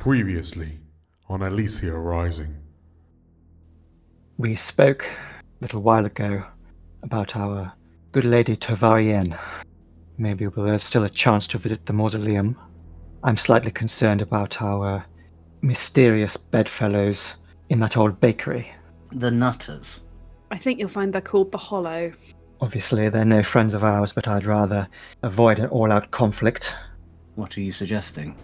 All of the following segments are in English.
Previously on Elysia Rising. We spoke a little while ago about our good lady Tovarienne. Maybe there's still a chance to visit the mausoleum. I'm slightly concerned about our mysterious bedfellows in that old bakery. The Nutters. I think you'll find they're called the Hollow. Obviously, they're no friends of ours, but I'd rather avoid an all-out conflict. What are you suggesting?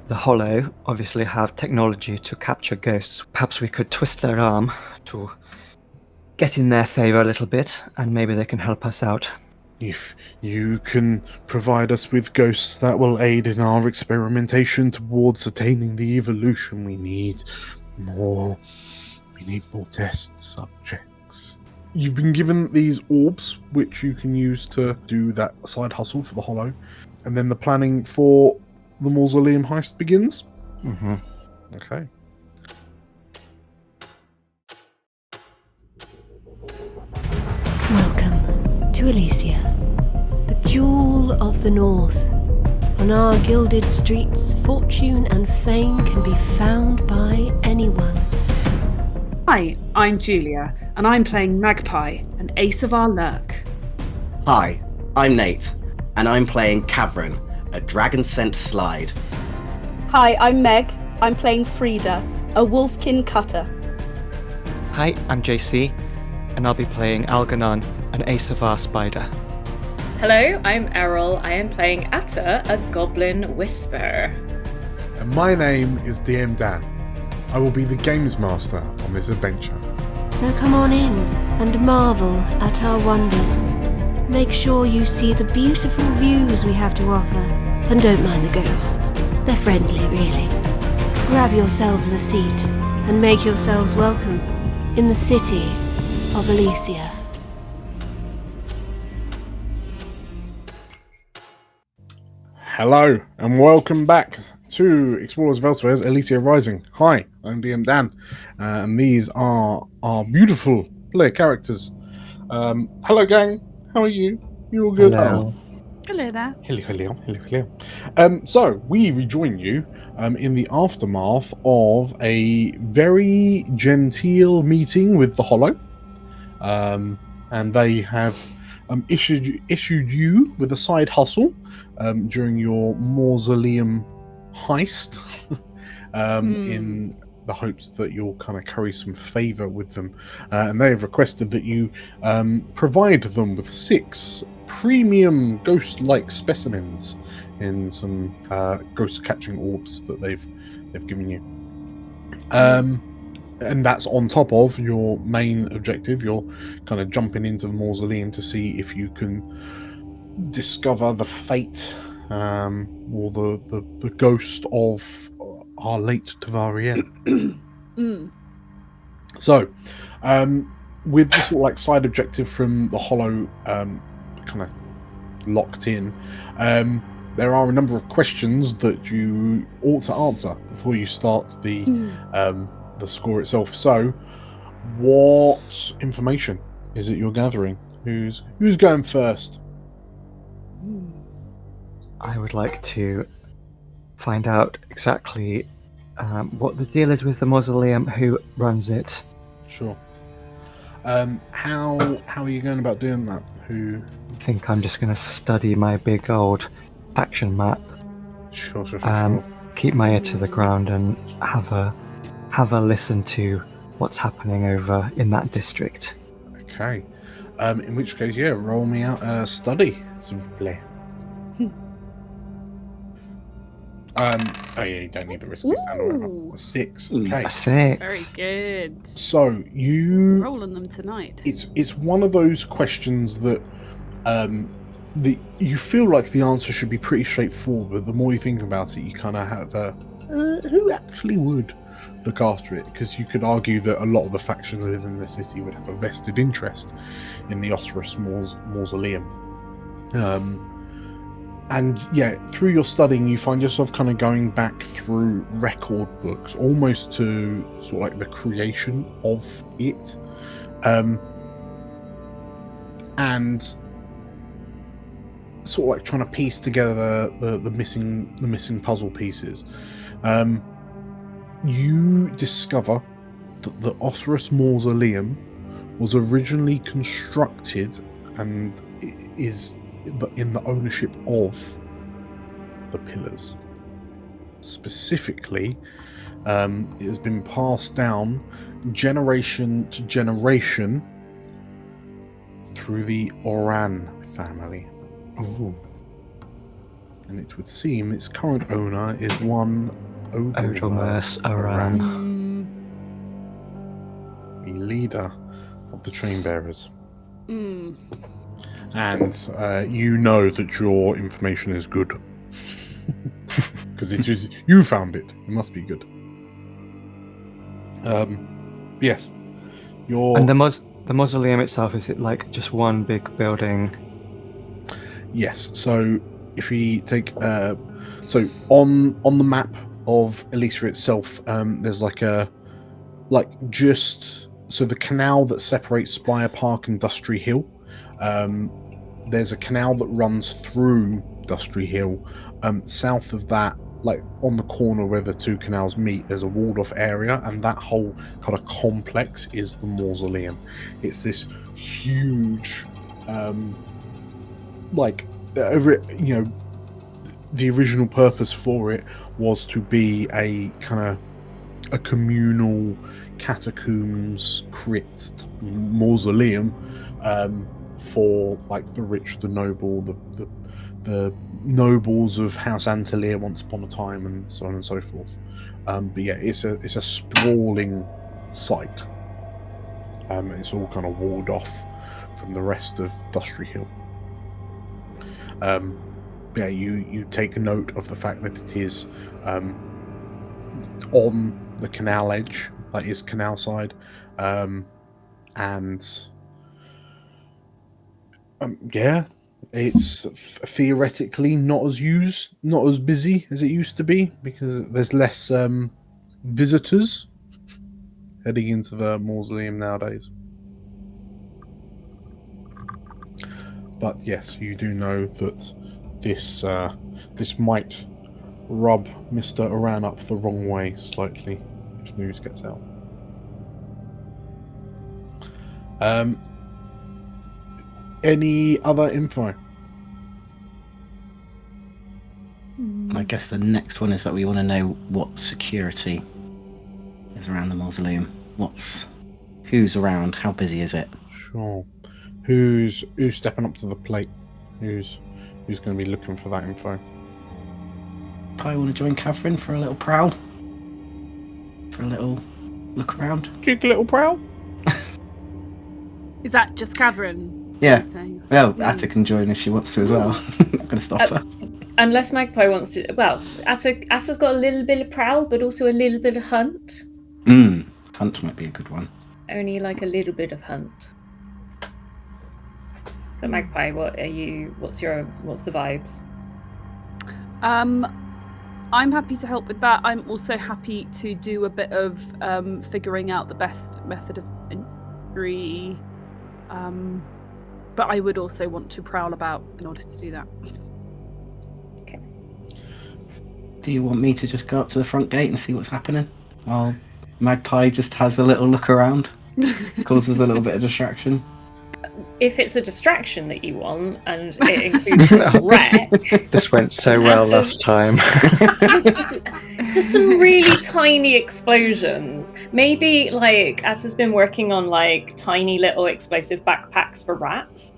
The Hollow obviously have technology to capture ghosts. Perhaps we could twist their arm to get in their favour a little bit, and maybe they can help us out. If you can provide us with ghosts that will aid in our experimentation towards attaining the evolution we need more test subjects. You've been given these orbs, which you can use to do that side hustle for the Hollow, and then the planning for the mausoleum heist begins. Mm-hmm. Okay. Welcome to Elysia, the jewel of the north. On our gilded streets, fortune and fame can be found by anyone. Hi, I'm Julia, and I'm playing Magpie, an ace of our lurk. Hi, I'm Nate, and I'm playing Cavern, a dragon-scent slide. Hi, I'm Meg. I'm playing Frida, a wolfkin cutter. Hi, I'm JC, and I'll be playing Algernon, an ace of our spider. Hello, I'm Errol. I am playing Atta, a goblin whisperer. And my name is DM Dan. I will be the games master on this adventure. So come on in and marvel at our wonders. Make sure you see the beautiful views we have to offer, and don't mind the ghosts. They're friendly, really. Grab yourselves a seat and make yourselves welcome in the city of Elysia. Hello, and welcome back to Explorers of Elsewhere's Elysia Rising. Hi, I'm DM Dan, and these are our beautiful player characters. Hello, gang. How are you? You all good? Hello. Hello there. Hello. So, we rejoin you in the aftermath of a very genteel meeting with the Hollow. And they have issued you with a side hustle during your mausoleum heist in the hopes that you'll kind of curry some favour with them. And they have requested that you provide them with 6 premium ghost-like specimens in some ghost-catching orbs that they've given you. And that's on top of your main objective. You're kind of jumping into the mausoleum to see if you can discover the fate or the ghost of our late Tovarienne. So, with this sort of like side objective from the Hollow kind of locked in, there are a number of questions that you ought to answer before you start the score itself. So, what information is it you're gathering? Who's going first? I would like to find out exactly what the deal is with the mausoleum, who runs it. Sure. How are you going about doing that? I think I'm just going to study my big old faction map. Sure. Keep my ear to the ground and have a listen to what's happening over in that district. Okay. In which case, yeah, roll me out a study, s'il vous plaît. Oh yeah, you don't need the risk of standard. 6. Okay. A 6. Very good. So you Rolling them tonight. It's one of those questions that you feel like the answer should be pretty straightforward, but the more you think about it, you kind of have who actually would look after it? Because you could argue that a lot of the factions within the city would have a vested interest in the Ocerus Mausoleum. And yeah, through your studying, you find yourself kind of going back through record books, almost to sort of like the creation of it, and sort of like trying to piece together the missing puzzle pieces. you discover that the Ocerus Mausoleum was originally constructed and is in the ownership of the pillars. Specifically, it has been passed down generation to generation through the Oran family. Ooh. And it would seem its current owner is one Odelmus Oran. the leader of the Train Bearers. Mm. And you know that your information is good. Because it is, you found it. It must be good. Yes. And the mausoleum itself, is it like just one big building? Yes. So if we take so on the map of Elysia itself, there's so the canal that separates Spire Park and Dustry Hill. There's a canal that runs through Dustry Hill. South of that, like on the corner where the two canals meet, there's a walled off area, and that whole kind of complex is the mausoleum. It's this huge, the original purpose for it was to be a kind of a communal catacombs crypt mausoleum for like the rich, the noble, the nobles of House Antilia once upon a time, and so on and so forth. But yeah, it's a sprawling site. It's all kind of walled off from the rest of Dustry Hill. Yeah, you take note of the fact that it is on the canal edge, that is canal side, and yeah, it's theoretically not as busy as it used to be because there's less visitors heading into the mausoleum nowadays. But yes, you do know that this might rub Mr. Oran up the wrong way slightly if news gets out. Any other info? I guess the next one is that we want to know what security is around the mausoleum. Who's around? How busy is it? Sure. Who's stepping up to the plate? Who's going to be looking for that info? I want to join Catherine for a little prowl. For a little look around. Kick a little prowl. Is that just Catherine? Yeah. Well, Atta can join if she wants to as well. Not going to stop her. Unless Magpie wants to. Well, Atta's got a little bit of prowl, but also a little bit of hunt. Hunt might be a good one. Only like a little bit of hunt. But Magpie, what's the vibes? I'm happy to help with that. I'm also happy to do a bit of figuring out the best method of entry. But I would also want to prowl about in order to do that. Okay. Do you want me to just go up to the front gate and see what's happening? While Magpie just has a little look around? Causes a little bit of distraction? If it's a distraction that you want, and it includes wreck... This went so well last time. Just some really tiny explosions. Maybe, like, Atta's been working on, like, tiny little explosive backpacks for rats.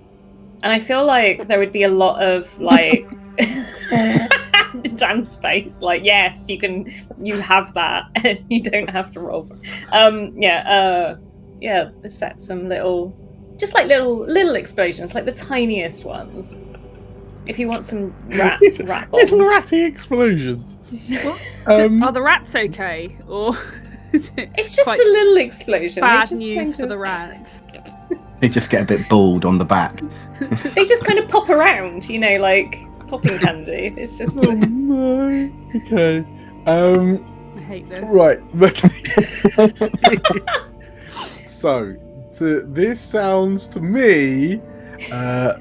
And I feel like there would be a lot of, like... Dan's face, like, yes, you have that, and you don't have to roll for set some little... Just like little explosions, like the tiniest ones. If you want some rat bombs. Little ratty explosions. Are the rats okay? Or is it's just a little explosion. Bad news for the rats. They just get a bit bald on the back. They just kind of pop around, like popping candy. It's just... Oh my. Okay. I hate this. Right. So... this sounds to me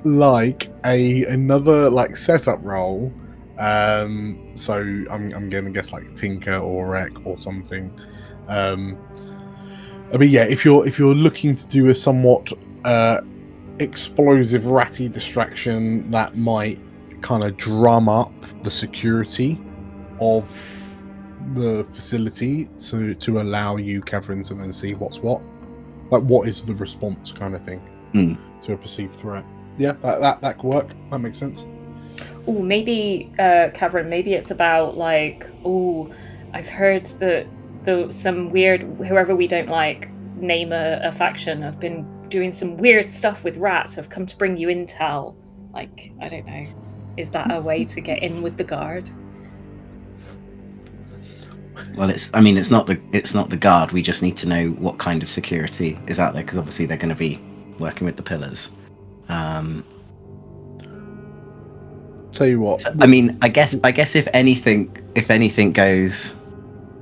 like another like setup role So I'm gonna guess like Tinker or Wreck or something. But yeah, if you're looking to do a somewhat explosive ratty distraction that might kind of drum up the security of the facility to allow you, Catherine, to then see what's what, like what is the response kind of thing to a perceived threat. Yeah, that could work. That makes sense. Oh, maybe, Catherine, maybe it's about like, I've heard that some weird, whoever we don't like, name a faction, have been doing some weird stuff with rats, have come to bring you intel. Like, I don't know. Is that a way to get in with the guard? Well, it's not the guard. We just need to know what kind of security is out there, because obviously they're going to be working with the pillars. Tell you what. I mean, I guess if anything goes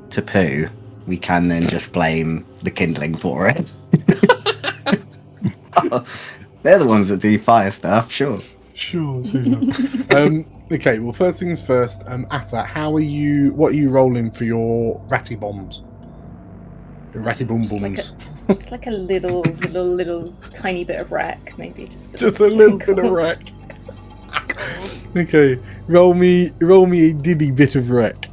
to poo, we can then just blame the kindling for it. They're the ones that do fire stuff, sure. Sure. Okay, well, first things first, Atta, what are you rolling for your ratty bombs? Your ratty boom booms. Just like a little tiny bit of wreck, maybe just a little bit of wreck. Okay, roll me a diddy bit of wreck.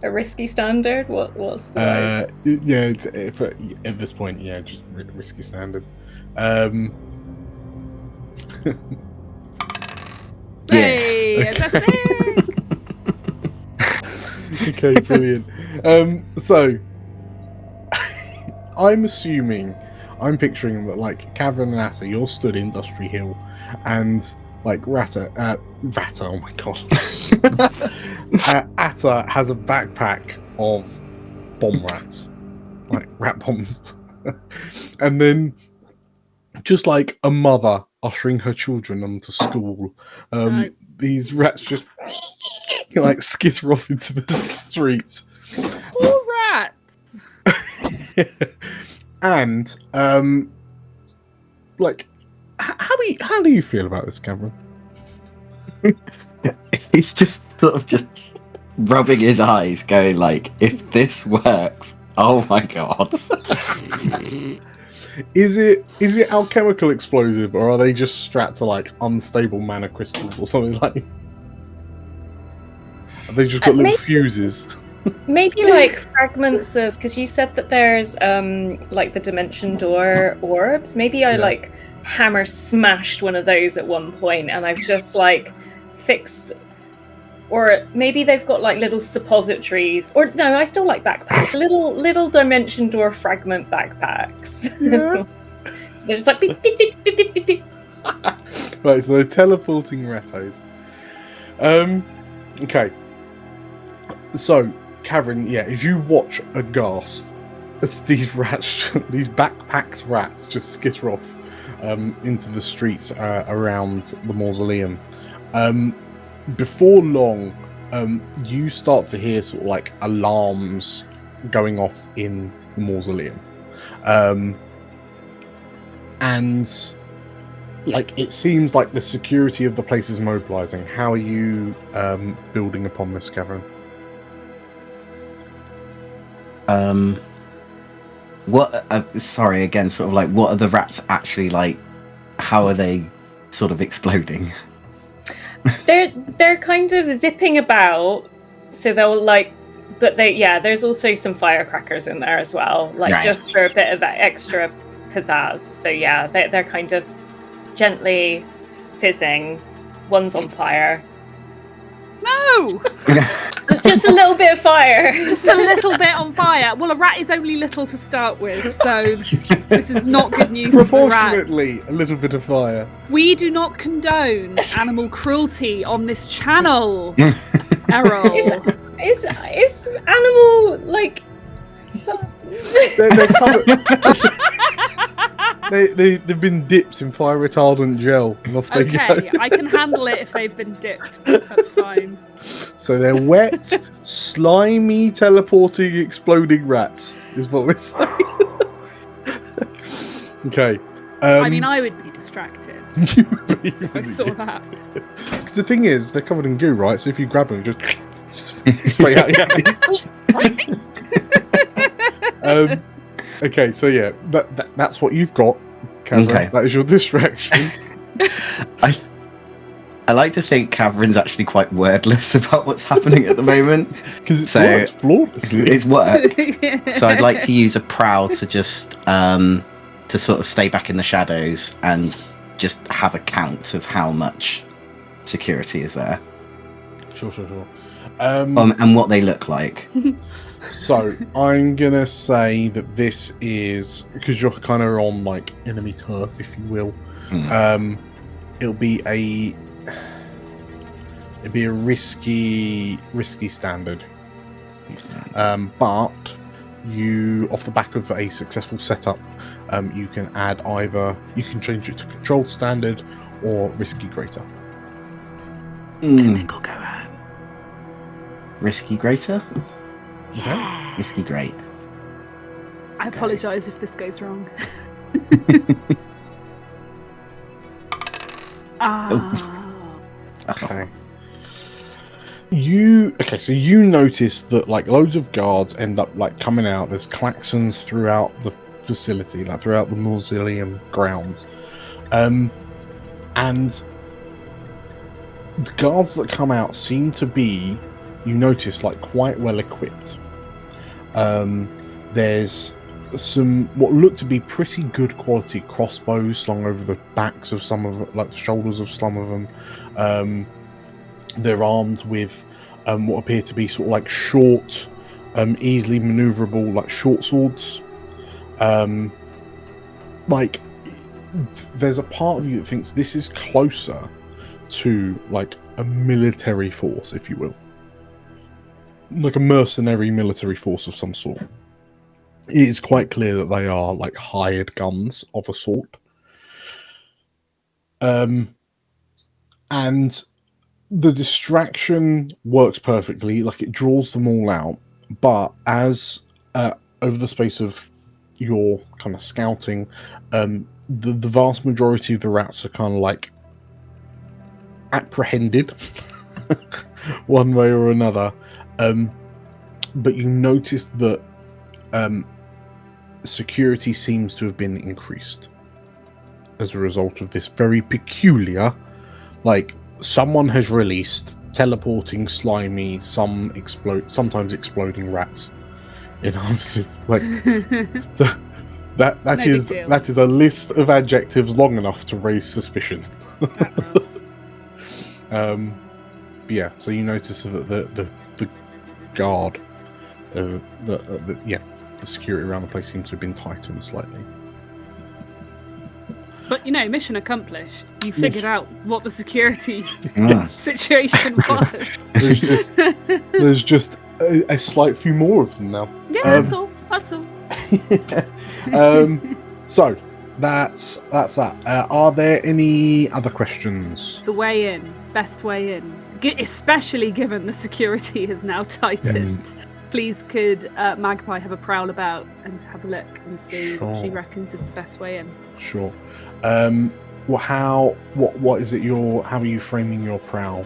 A risky standard? What's the word? Yeah, it's, at this point, yeah, just risky standard. Hey, that's it. Okay, brilliant. So I'm picturing that, like, Cavern and Atta, you're stood in Dustry Hill, and like Rata, oh my god, Atta has a backpack of bomb rats, like rat bombs, and then just like a mother ushering her children onto school, these rats just like skitter off into the streets. Poor rats. And like, how do you feel about this, Cameron? He's just sort of just rubbing his eyes, going like, "If this works, oh my god." Is it alchemical explosive, or are they just strapped to like unstable mana crystals or something like? Have they just got little fuses? Maybe like fragments of, because you said that there's like the dimension door orbs. Maybe I like hammer smashed one of those at one point, and I've just like fixed. Or maybe they've got like little suppositories. Or no, I still like backpacks. Little dimension door fragment backpacks. Yeah. So they're just like beep, beep, beep, beep, beep, beep, beep. Right, so they're teleporting rattos. Okay. So, Cavern, yeah, as you watch aghast as these rats, these backpacked rats, just skitter off into the streets around the mausoleum. Before long, you start to hear sort of like alarms going off in the mausoleum, and like it seems like the security of the place is mobilizing. How are you building upon this, Cavern? What? Sorry, again, sort of like, what are the rats actually like? How are they sort of exploding? They're kind of zipping about, so they'll like, but there's also some firecrackers in there as well, like just for a bit of extra pizzazz. So yeah, they're kind of gently fizzing. One's on fire. No! Just a little bit of fire. Just a little bit on fire. Well, a rat is only little to start with, so this is not good news for the rat. Proportionately, a little bit of fire. We do not condone animal cruelty on this channel, Errol. Is animal like? They're covered. They've been dipped in fire retardant gel, and off they go. Okay, I can handle it if they've been dipped. That's fine. So they're wet, slimy, teleporting, exploding rats, is what we're saying. Okay. I mean, I would be distracted if I saw that. Because the thing is, they're covered in goo, right? So if you grab them, just straight out. Yeah. Okay, so yeah, that's what you've got, Cameron. Okay. That is your distraction. I like to think Catherine's actually quite wordless about what's happening at the moment. Because it's worked flawlessly. It's worked. So I'd like to use a prowl to just to sort of stay back in the shadows and just have a count of how much security is there. Sure. And what they look like. So I'm gonna say that this is, because you're kind of on like enemy turf, if you will. It'll be a risky standard. But you, off the back of a successful setup, you can add you can change it to control standard or risky greater. Chemical go home. Risky greater? Okay. Risky great. I apologise if this goes wrong. Okay. So you notice that like loads of guards end up like coming out. There's klaxons throughout the facility, like throughout the mausoleum grounds, and the guards that come out seem to be, you notice, like quite well equipped. There's some what look to be pretty good quality crossbows slung over the backs of some of, like the shoulders of some of them. They're armed with what appear to be sort of like short, easily maneuverable, like short swords. Like there's a part of you that thinks this is closer to like a military force, if you will, like a mercenary military force of some sort. It is quite clear that they are like hired guns of a sort. And the distraction works perfectly, like it draws them all out, but as over the space of your kind of scouting, the vast majority of the rats are kind of like apprehended one way or another, but you notice that security seems to have been increased as a result of this very peculiar, like someone has released teleporting, slimy, sometimes exploding rats in offices. Like that is a list of adjectives long enough to raise suspicion. Yeah, so you notice that the guard, the security around the place seems to have been tightened slightly. But mission accomplished. You figured out what the security Yes. situation was. There's just a slight few more of them now. Yeah, that's all. So that's that. Are there any other questions? The way in, best way in, especially given the security is now tightened. Yes. Please, could Magpie have a prowl about and have a look and see what she Sure. reckons is the best way in? Sure. What is it? How are you framing your prowl?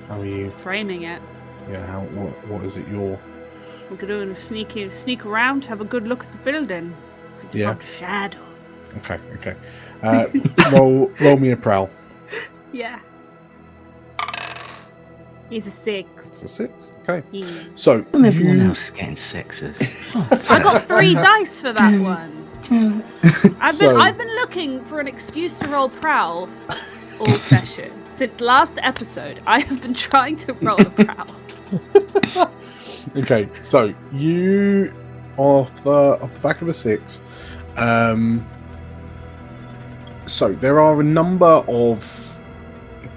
How are you Framing it. Yeah. What is it? We're going to sneak around, have a good look at the building. It's Yeah. got shadow. Okay. Roll me a prowl. Yeah. He's a 6. It's a 6. Okay. Yeah. So Everyone else is getting sixes. I got 3 dice for that one. I've So- been looking for an excuse to roll prowl all session. Since last episode, I have been trying to roll a prowl. Okay, so you off the back of a 6. So there are a number of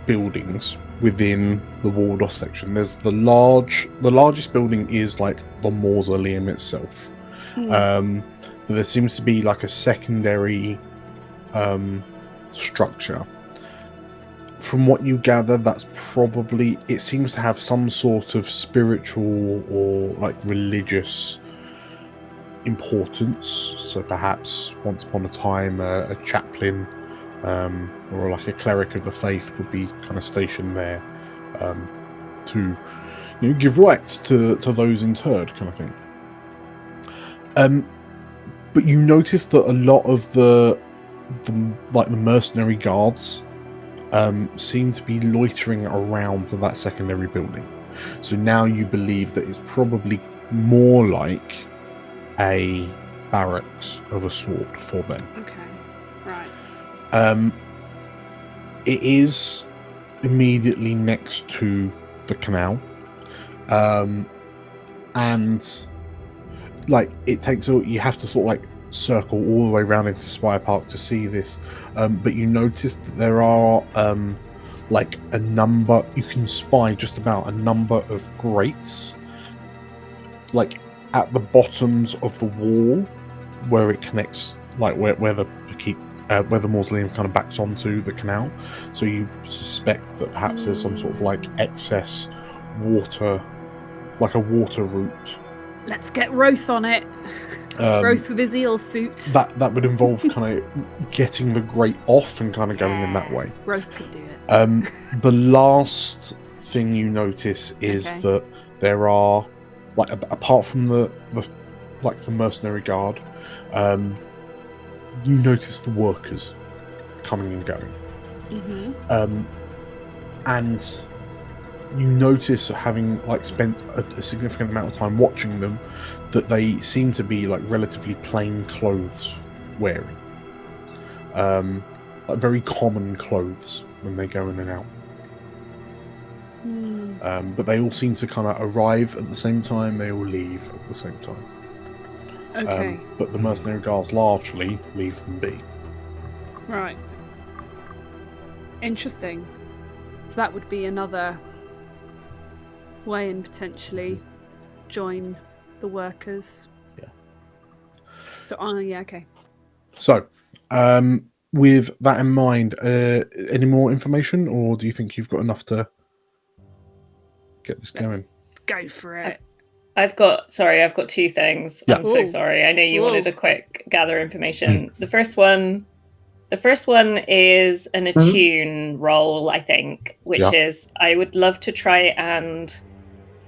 buildings within the walled off section. There's the largest building is like the mausoleum itself. But there seems to be like a secondary structure. From what you gather, it seems to have some sort of spiritual or like religious importance. So perhaps once upon a time, a chaplain or like a cleric of the faith would be kind of stationed there to give rights to those interred, kind of thing. But you notice that a lot of the mercenary guards seem to be loitering around that secondary building. So now you believe that it's probably more like a barracks of a sort for them. Okay, right. It is immediately next to the canal, and like it takes you have to sort of like circle all the way around into Spire Park to see this, but you notice that there are like a number, you can spy just about a number of grates like at the bottoms of the wall where it connects, like where the mausoleum kind of backs onto the canal. So you suspect that perhaps there's some sort of like excess water, like a water route. Let's get Roth on it. Roth with his eel suit. That would involve kind of getting the grate off and kind of going in that way. Roth could do it. The last thing you notice is that there are, like, apart from the mercenary guard, you notice the workers coming and going. And you notice, having like spent a significant amount of time watching them, that they seem to be like relatively plain clothes wearing, like very common clothes when they go in and out. But they all seem to kind of arrive at the same time, they all leave at the same time. Okay. But the mercenary guards largely leave them be. Right. Interesting. So that would be another way and potentially join the workers. Yeah. So, yeah, okay. So, with that in mind, any more information, or do you think you've got enough to get this going? Go for it. I've got two things. Yeah. I'm so sorry. I know you wanted a quick gather information. The first one is an attune roll, I think, which is I would love to try and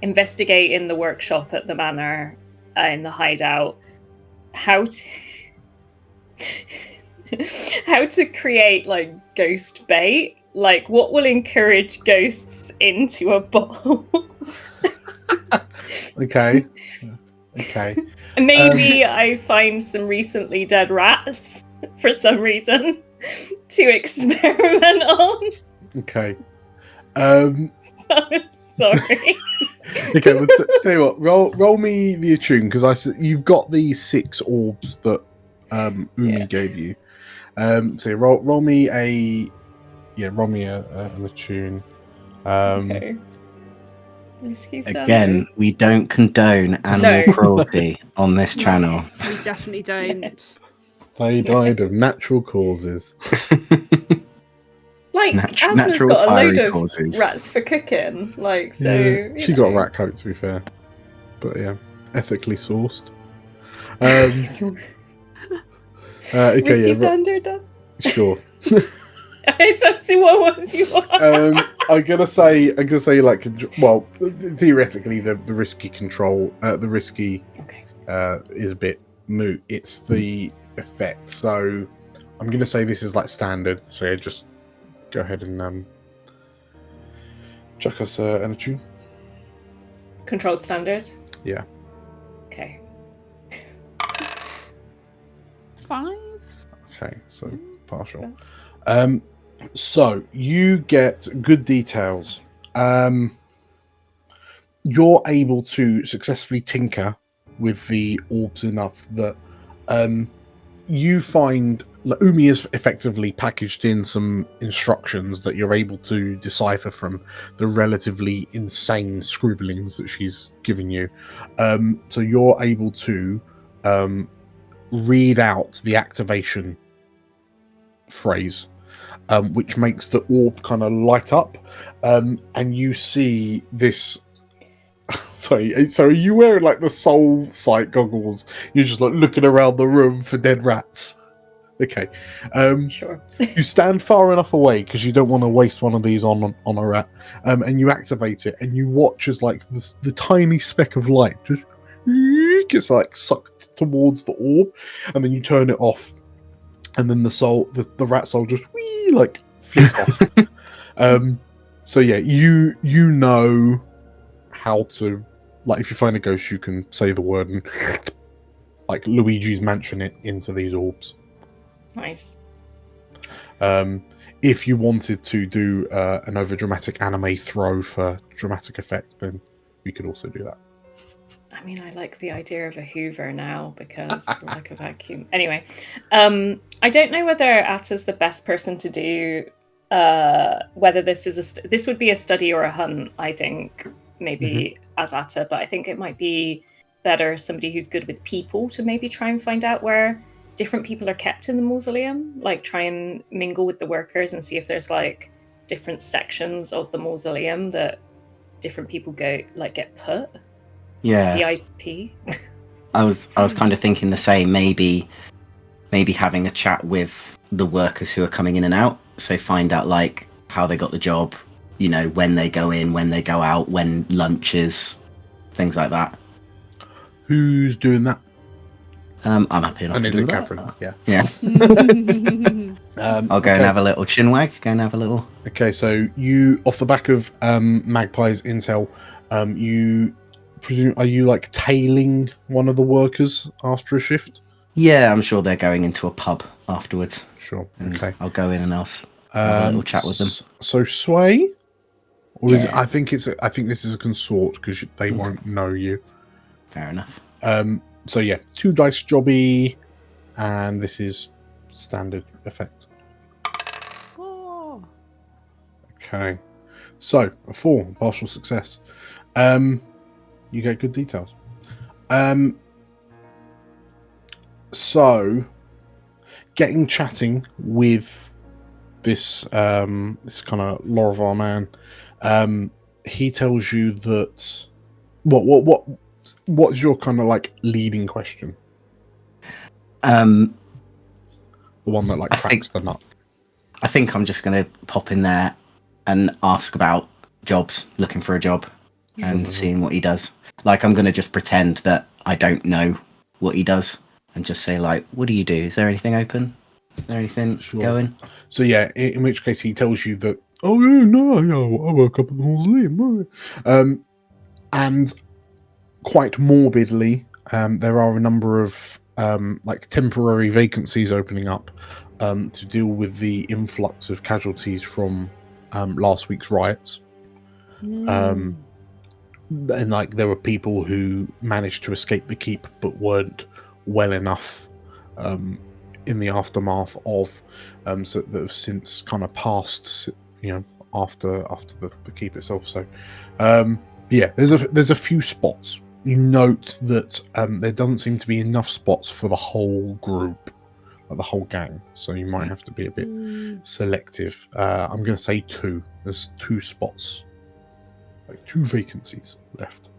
investigate in the workshop at the manor, in the hideout, how to create like ghost bait. Like, what will encourage ghosts into a bottle? Okay. Maybe I find some recently dead rats for some reason to experiment on. Okay. So sorry. Okay, well, tell you what, roll me the attune, because you've got the 6 orbs that Umi gave you. So roll me an attune. Okay. Again, we don't condone animal cruelty on this channel. We definitely don't. They died of natural causes. Like, Asma's natural got a load of causes. rats for cooking. Like, so Yeah, she got a rat coat, to be fair. But yeah, ethically sourced. Okay, Risky standard, then? Sure. It's up to what ones you want. I'm gonna say, like, well, theoretically, the risky control, the risky, is a bit moot. It's the effect. So I'm gonna say this is like standard. So yeah, just go ahead and chuck us an attune. Controlled standard. Yeah. Okay. 5. Okay, so partial. So you get good details. You're able to successfully tinker with the orbs enough that you find Umi has effectively packaged in some instructions that you're able to decipher from the relatively insane scribblings that she's given you. So you're able to read out the activation phrase, which makes the orb kind of light up, and you see this So are you wearing like the soul sight goggles? You're just like looking around the room for dead rats. Okay. Sure. You stand far enough away because you don't want to waste one of these on a rat, and you activate it, and you watch as like the tiny speck of light just gets like sucked towards the orb, and then you turn it off, and then the rat soul just like flicks off. So yeah, you know how to, like, if you find a ghost, you can say the word and like Luigi's Mansion it into these orbs. Nice. If you wanted to do an overdramatic anime throw for dramatic effect, then we could also do that. I mean, I like the idea of a Hoover now because like a vacuum. Anyway, I don't know whether Atta's the best person to do. Whether this is this would be a study or a hunt. I think maybe as Atta, but I think it might be better somebody who's good with people to maybe try and find out where different people are kept in the mausoleum. Like try and mingle with the workers and see if there's like different sections of the mausoleum that different people get put. Yeah. VIP. I was kind of thinking the same. Maybe having a chat with the workers who are coming in and out. So find out like how they got the job, you know, when they go in, when they go out, when lunch is, things like that. Who's doing that? I'm happy enough And to is do it that. Catherine? Yeah. I'll go and have a little chinwag. Go and have a little. Okay, so you, off the back of Magpie's intel, you presume, are you like tailing one of the workers after a shift? Yeah, I'm sure they're going into a pub afterwards. Sure. And Okay. I'll go in and I'll have a little chat with them. So Sway, or is it, Yeah. I think this is a consort because they won't know you. Fair enough. So yeah, 2 dice jobby, and this is standard effect. Oh. Okay, so a 4, partial success. You get good details. So getting chatting with this this kind of Lorvar man, he tells you that what's your kind of like leading question? The one that like cracks the nut. I think I'm just going to pop in there and ask about jobs, looking for a job, and seeing what he does. Like, I'm going to just pretend that I don't know what he does and just say, like, what do you do? Is there anything open? Is there anything going? So, yeah, in which case he tells you that, oh, yeah, no, I work up at the mausoleum. And quite morbidly, there are a number of like temporary vacancies opening up to deal with the influx of casualties from last week's riots. And like there were people who managed to escape the keep but weren't well enough in the aftermath of so that have since kind of passed, you know, after the keep itself. So yeah, there's a few spots. You note that there doesn't seem to be enough spots for the whole group, like the whole gang. So you might have to be a bit selective. I'm going to say 2. There's 2 spots, like 2 vacancies left.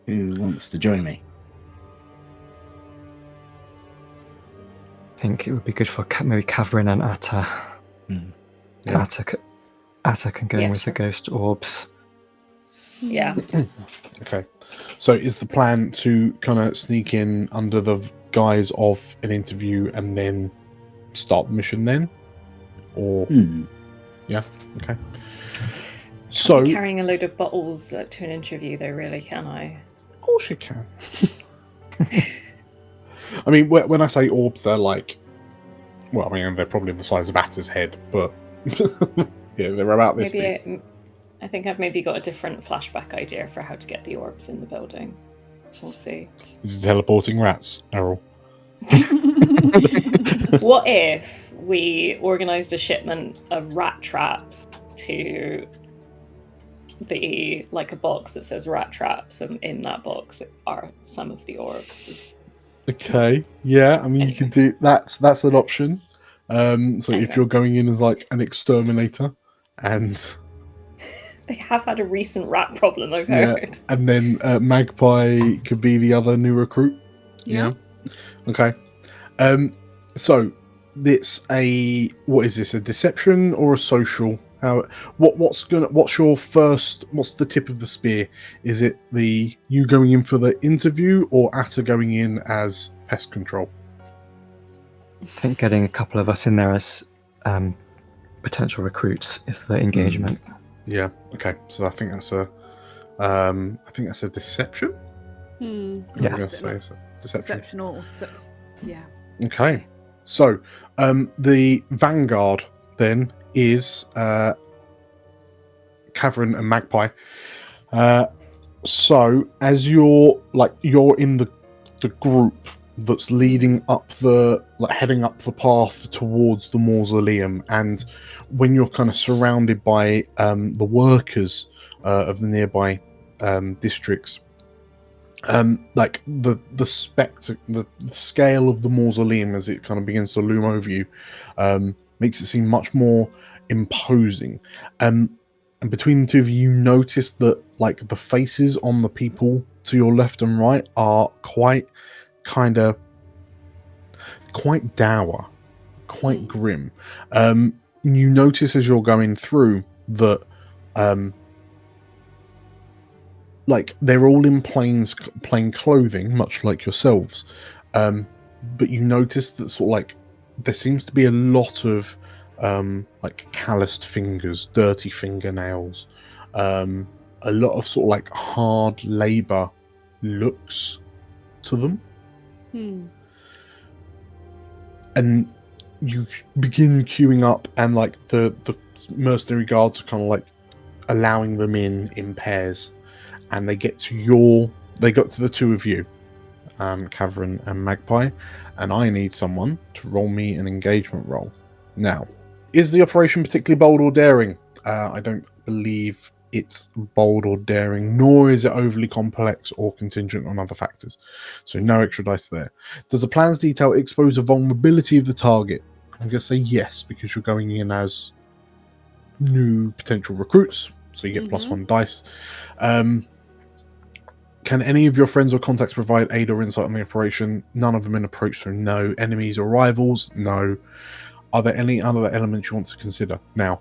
Who wants to join me? I think it would be good for maybe Catherine and Atta. Yeah. Atta can go in with sure. the ghost orbs. Yeah. Okay. So is the plan to kind of sneak in under the guise of an interview and then start the mission then? Or yeah, okay. So Carrying a load of bottles to an interview, though, really, can I? of course you can. I mean, when I say orbs, they're like, well, I mean, they're probably the size of Atta's head, but yeah, they're about this big. I think I've maybe got a different flashback idea for how to get the orbs in the building. We'll see. Is it teleporting rats, Errol? What if we organised a shipment of rat traps to a box that says rat traps, and in that box are some of the orbs? Okay, yeah, I mean, you can do that's an option. So if you're going in as like an exterminator and They have had a recent rat problem, I've Yeah, heard. and then Magpie could be the other new recruit. Yeah. Okay. So it's what is this? A deception or a social? What's the tip of the spear? Is it you going in for the interview or Atta going in as pest control? I think getting a couple of us in there as potential recruits is the engagement. Yeah. Okay. So I think that's a deception. Yeah. I'm gonna say it's a deception. Deception or yeah. Okay. So the vanguard then is Cavern and Magpie. So as you're in the group that's leading up heading up the path towards the mausoleum, and when you're kind of surrounded by the workers of the nearby districts, like the scale of the mausoleum as it kind of begins to loom over you makes it seem much more imposing. And between the two of you, you notice that like the faces on the people to your left and right are quite dour, quite grim. You notice as you're going through that like they're all in plain clothing, much like yourselves, but you notice that sort of like there seems to be a lot of like calloused fingers, dirty fingernails, a lot of sort of like hard labor looks to them. And you begin queuing up, and like the mercenary guards are kind of like allowing them in pairs, and they get to the two of you, Cavern and Magpie, and I need someone to roll me an engagement roll. Now, is the operation particularly bold or daring? I don't believe it's bold or daring, nor is it overly complex or contingent on other factors. So no extra dice there. Does the plan's detail expose a vulnerability of the target? I'm going to say yes, because you're going in as new potential recruits, so you get +1 dice. Can any of your friends or contacts provide aid or insight on the operation? None of them in approach, so no. Enemies or rivals? No. Are there any other elements you want to consider? Now,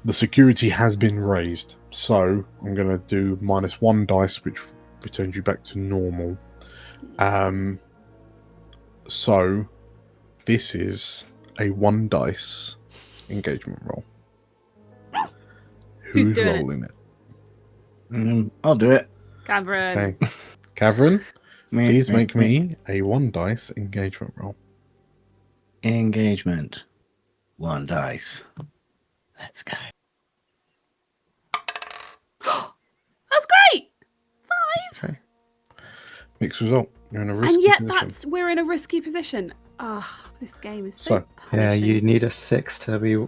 the security has been raised, so I'm going to do -1 dice, which returns you back to normal. So this is a 1 dice engagement roll. Who's doing rolling it? I'll do it. Cavern. Okay. Cavern, please make me a 1 dice engagement roll. Engagement. 1 dice. Let's go. That's great. 5. Okay. Mixed result. You're in a risky And yet position. we're in a risky position. This game is So, so Yeah, punishing. you need a 6 to be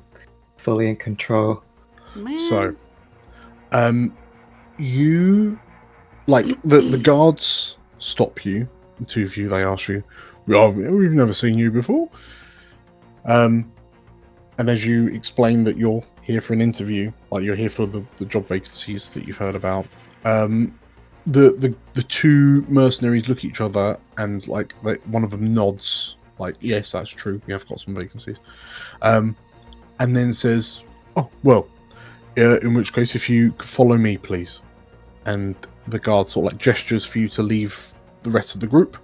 fully in control. Man. So, you like the guards stop you. The two of you, they ask you, "Well, we've never seen you before." And as you explain that you're here for an interview, like you're here for the job vacancies that you've heard about, the two mercenaries look at each other and like one of them nods, like, "Yes, that's true. We have got some vacancies," and then says, "Oh, well, in which case, if you could follow me, please." And the guard sort of like gestures for you to leave the rest of the group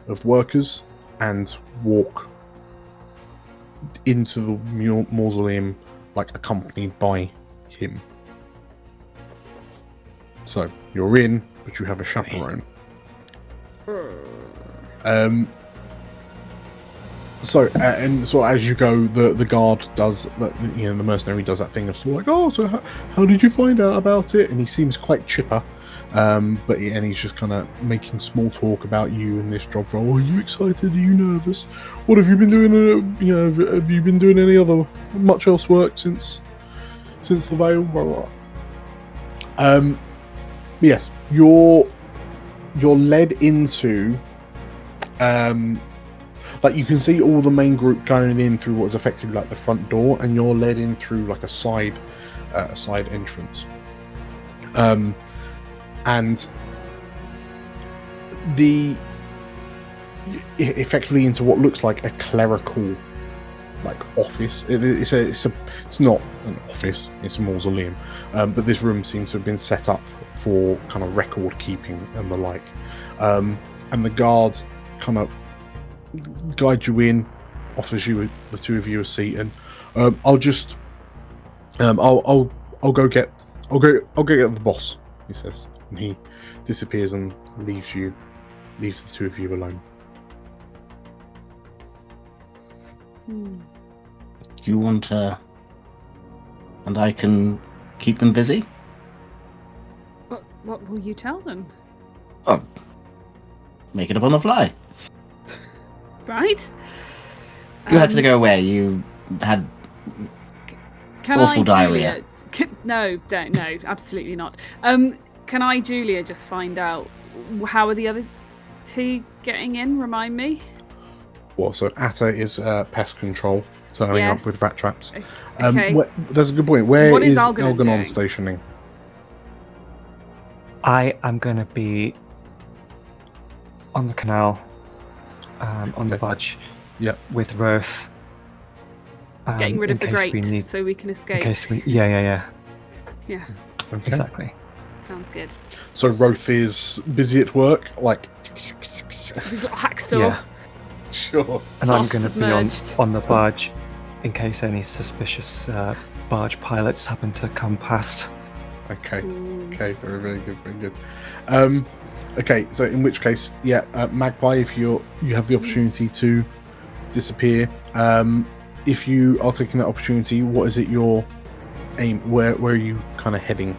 of workers and walk into the mausoleum, like accompanied by him. So you're in, but you have a chaperone. So and so as you go, the guard does that. You know, the mercenary does that thing of sort of like, "Oh, so how did you find out about it?" And he seems quite chipper. But he's just kind of making small talk about you and this job role. "Are you excited? Are you nervous? What have you been doing? Have you been doing any other much else work since the Vale?" Blah, blah, blah. Yes, you're led into like you can see all the main group going in through what is effectively like the front door, and you're led in through like a side entrance. and effectively into what looks like a clerical office. It's not an office, it's a mausoleum, but this room seems to have been set up for kind of record keeping and the like, and the guard kind of guides you in, offers you the two of you a seat, and I'll go get the boss, he says, and he disappears and leaves the two of you alone. Do you want to... And I can keep them busy? What will you tell them? Oh, make it up on the fly. Right? You had to go away. You had awful diarrhea. No, don't. No, absolutely not. Can I, Julia, just find out how are the other two getting in? Remind me. Well, so Atta is pest control, turning up with rat traps. Okay. There's a good point. Where is Algernon Algernon stationing? I am going to be on the canal, on the budge, with Roth. Getting rid of the grate so we can escape. In case we, yeah. Yeah. Okay. Exactly. Sounds good. So Roth is busy at work, He's a hacksaw. Yeah. Sure. And I'm going to be on the barge in case any suspicious barge pilots happen to come past. Okay. Okay. Very, very good. Very good. Okay. So in which case, Magpie, if you have the opportunity to disappear, if you are taking that opportunity, what is it your aim? Where are you kind of heading?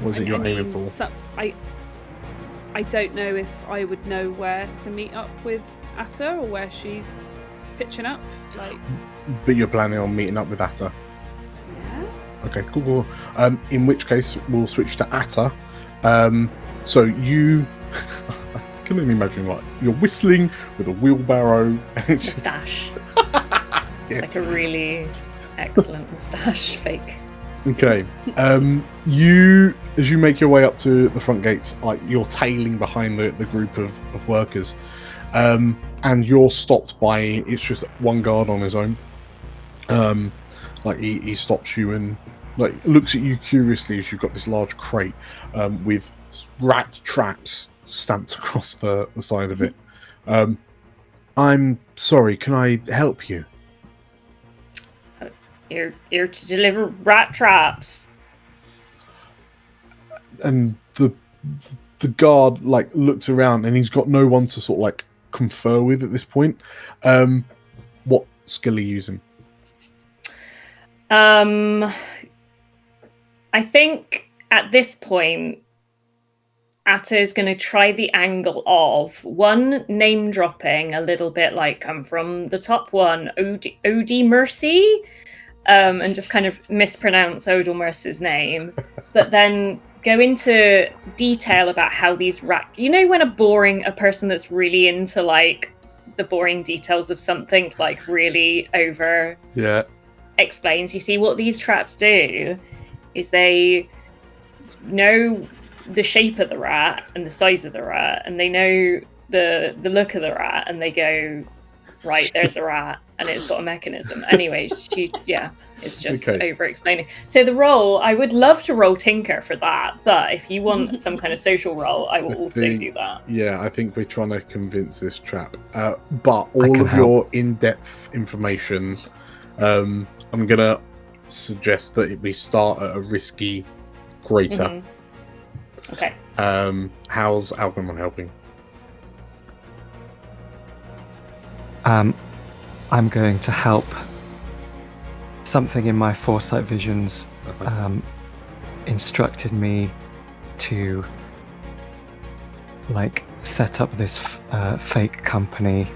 What is it you're aiming for? So I don't know if I would know where to meet up with Atta or where she's pitching up. But you're planning on meeting up with Atta? Yeah. Okay, cool. In which case, we'll switch to Atta. So you... I can only imagine, you're whistling with a wheelbarrow. Moustache. Yes. Like a really excellent moustache fake. Okay. As you make your way up to the front gates, you're tailing behind the group of workers, and you're stopped by, it's just one guard on his own. He stops you and looks at you curiously as you've got this large crate with rat traps stamped across the side of it. I'm sorry, can I help you? Here to deliver rat traps. And the guard looks around and he's got no one to sort of confer with at this point. What skill are you using? I think at this point Atta is going to try the angle of one, name dropping a little bit I'm from the top one, Odie Mercy. And just kind of mispronounce Odelmerce's name, but then go into detail about how these when a person that's really into the boring details of something really over explains. You see, what these traps do is they know the shape of the rat and the size of the rat, and they know the look of the rat, and they go, right, there's a rat and it's got a mechanism. Anyway, it's just over explaining. So the role, I would love to roll Tinker for that, but if you want some kind of social role, I will also do that. Yeah, I think we're trying to convince this chap. But all of your in-depth information, I'm going to suggest that we start at a risky greater. Mm-hmm. Okay. How's Algernon helping? I'm going to help. Something in my foresight visions instructed me to set up this fake company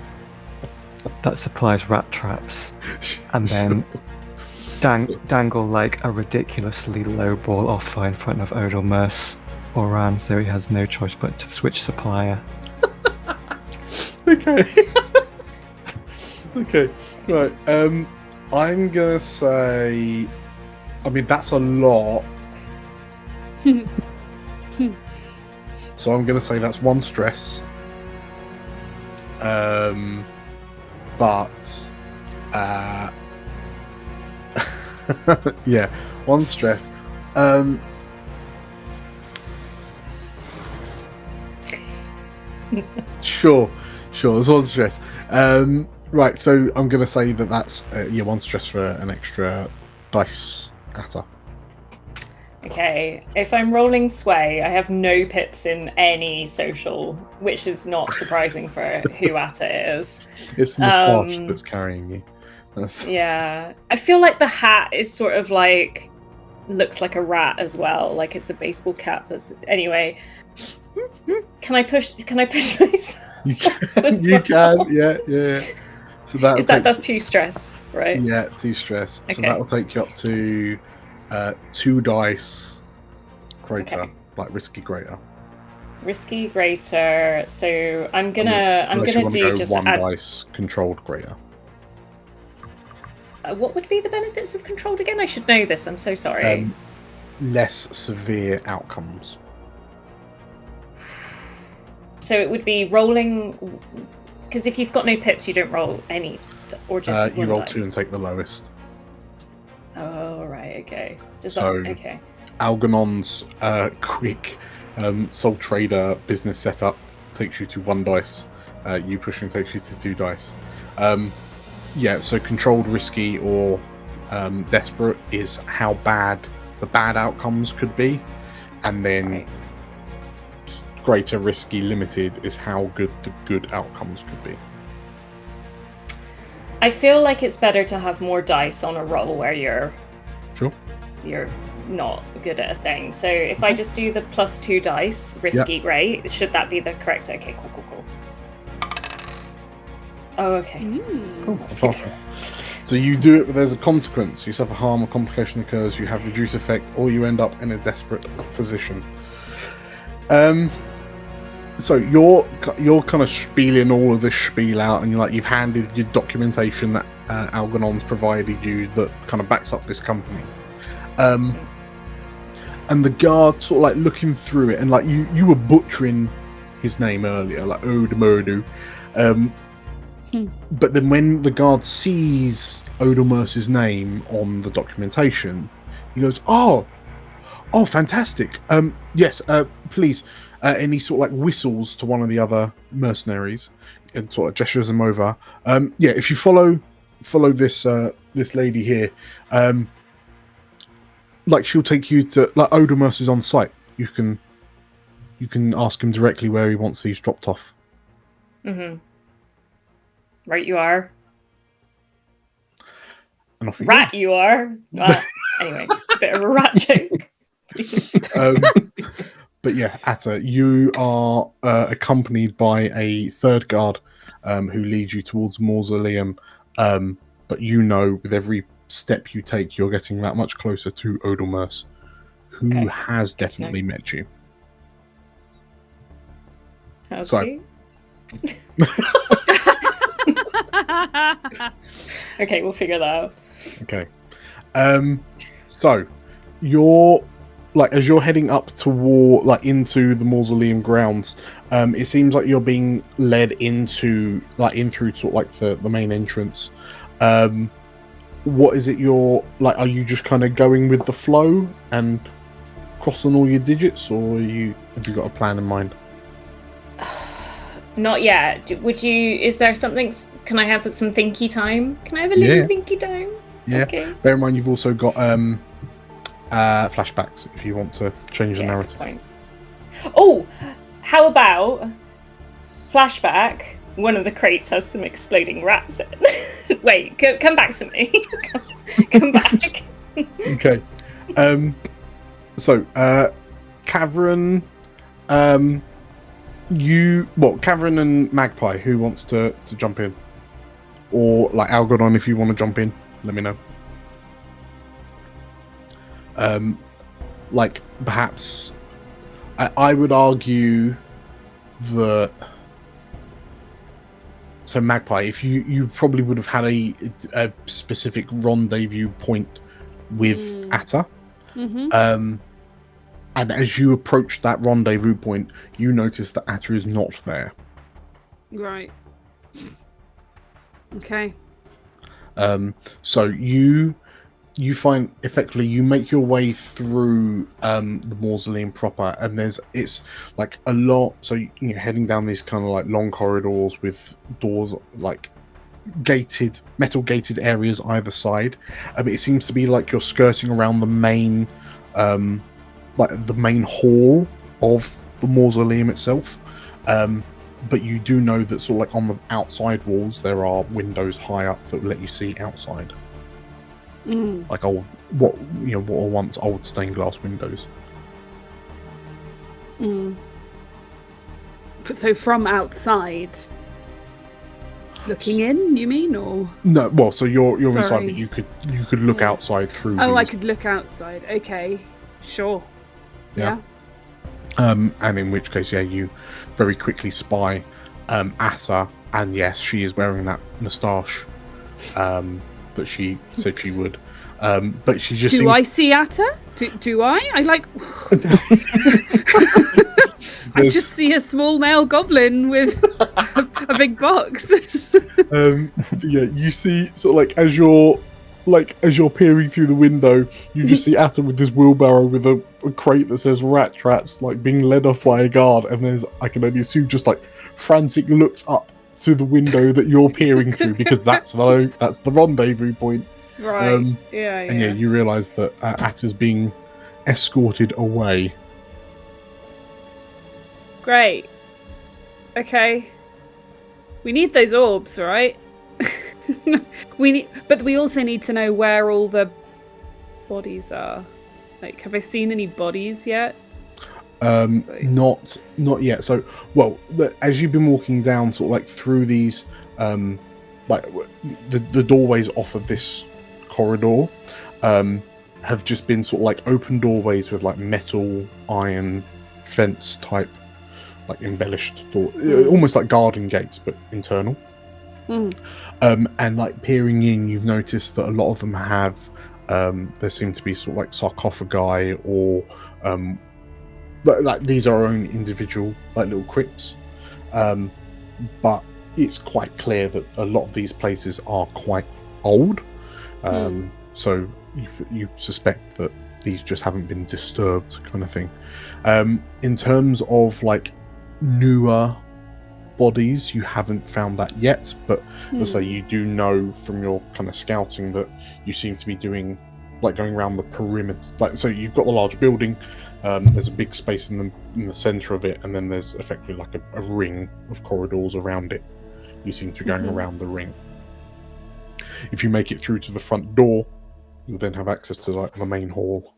that supplies rat traps, and then dangle a ridiculously low ball offer in front of Odelmerce or Ran, so he has no choice but to switch supplier. Okay. Okay, right. I'm gonna say, that's a lot. So I'm going to say that's 1 stress. But yeah, 1 stress. Sure, there's 1 stress. Right, so I'm going to say that's 1 stress for an extra dice Atta. Okay, if I'm rolling sway, I have no pips in any social, which is not surprising for who Atta is. It's the moustache that's carrying you. Yeah, I feel like the hat is sort of like looks like a rat as well, like it's a baseball cap. Anyway. Can I push myself? You can, yeah. So that's 2 stress, right? Yeah, 2 stress. Okay. So that will take you up to 2 dice greater, Okay. like risky greater. Risky greater. So I'm gonna Unless you want to do go just 1 add. dice controlled greater. What would be the benefits of controlled again? I should know this. I'm so sorry. Less severe outcomes. So it would be rolling, because if you've got no pips, you don't roll any, or just you one roll dice. 2 and take the lowest. Oh right, okay. Okay. Algernon's quick sole trader business setup takes you to 1 dice. You pushing takes you to 2 dice. So controlled, risky, or desperate is how bad the bad outcomes could be, and then greater, risky, limited is how good the good outcomes could be. I feel like it's better to have more dice on a roll where you're not good at a thing. So if I just do the +2 dice, risky, great. Should that be the correct? Okay, cool. Oh, okay. Cool. That's awesome. So you do it, but there's a consequence. You suffer harm, a complication occurs, you have reduced effect, or you end up in a desperate position. So you're kind of spieling all of this spiel out, and you've handed your documentation that Algernon's provided you that kind of backs up this company. And the guard sort of looking through it, and you were butchering his name earlier, like Odomerdu. But then when the guard sees Odomerce's name on the documentation, he goes, "Oh, fantastic! Yes, please." And he sort of whistles to one of the other mercenaries and sort of gestures them over. If you follow this this lady here, she'll take you to Odomerce is on site. You can ask him directly where he wants these dropped off. Right, you are. And off you rat, go. You are. Anyway, it's a bit of a rat joke. But yeah, Atta, you are accompanied by a third guard who leads you towards the mausoleum. But with every step you take, you're getting that much closer to Odomerce, who has definitely met you. How's he? Okay, we'll figure that out. Okay. So you're as you're heading up toward into the mausoleum grounds, it seems like you're being led in through sort of the main entrance. What is it you're are you just kind of going with the flow and crossing all your digits, or have you got a plan in mind? Not yet. Is there something? Can I have some thinky time? Can I have a little thinky time? Yeah. Okay. Bear in mind, you've also got flashbacks if you want to change the narrative. Fine. Oh, how about flashback? One of the crates has some exploding rats in. Wait, come back to me. Come back. Okay. So, Cavern, Cavern and Magpie, who wants to jump in? Or Algernon, if you want to jump in, let me know. Perhaps I would argue that. So Magpie, if you probably would have had a specific rendezvous point with Atta. And as you approach that rendezvous point, you notice that Atta is not there. Right. Okay. So you find effectively you make your way through the mausoleum proper, and it's like a lot. So you're heading down these kind of like long corridors with doors, like metal gated areas either side. It seems to be like you're skirting around the main hall of the mausoleum itself. But you do know that sort of like on the outside walls there are windows high up that let you see outside. Like what were once old stained glass windows. So from outside, looking in, you mean, or no? Well, so you're Sorry. inside, but you could look outside through. Oh, I these. could look outside. Okay, sure. Yeah. And in which case, yeah, you very quickly spy Atta, and yes, she is wearing that moustache that she said she would. But she just I see Atta? Do I? I like. I just see a small male goblin with a big box. Yeah, you see, sort of like as you're peering through the window, you just see Atta with this wheelbarrow with a crate that says rat traps, like being led off by a guard, and there's, I can only assume, just like frantic looks up to the window that you're peering through, because that's the rendezvous point. Right. And yeah, you realise that Atta's being escorted away. Great. Okay. We need those orbs, right? But we also need to know where all the bodies are. Like, have I seen any bodies yet? Not yet. So, well, as you've been walking down, sort of like through these, like the doorways off of this corridor, have just been sort of like open doorways with like metal, iron fence type, like embellished door, almost like garden gates, but internal. And like peering in, you've noticed that a lot of them have, there seem to be sort of like sarcophagi or like these are our own individual like little crypts, but it's quite clear that a lot of these places are quite old. So you suspect that these just haven't been disturbed, kind of thing. In terms of like newer bodies, you haven't found that yet, but let's say you do know from your kind of scouting that you seem to be doing like going around the perimeter. Like, so you've got the large building, there's a big space in the center of it, and then there's effectively like a ring of corridors around it. You seem to be going around the ring. If you make it through to the front door, you'll then have access to like the main hall.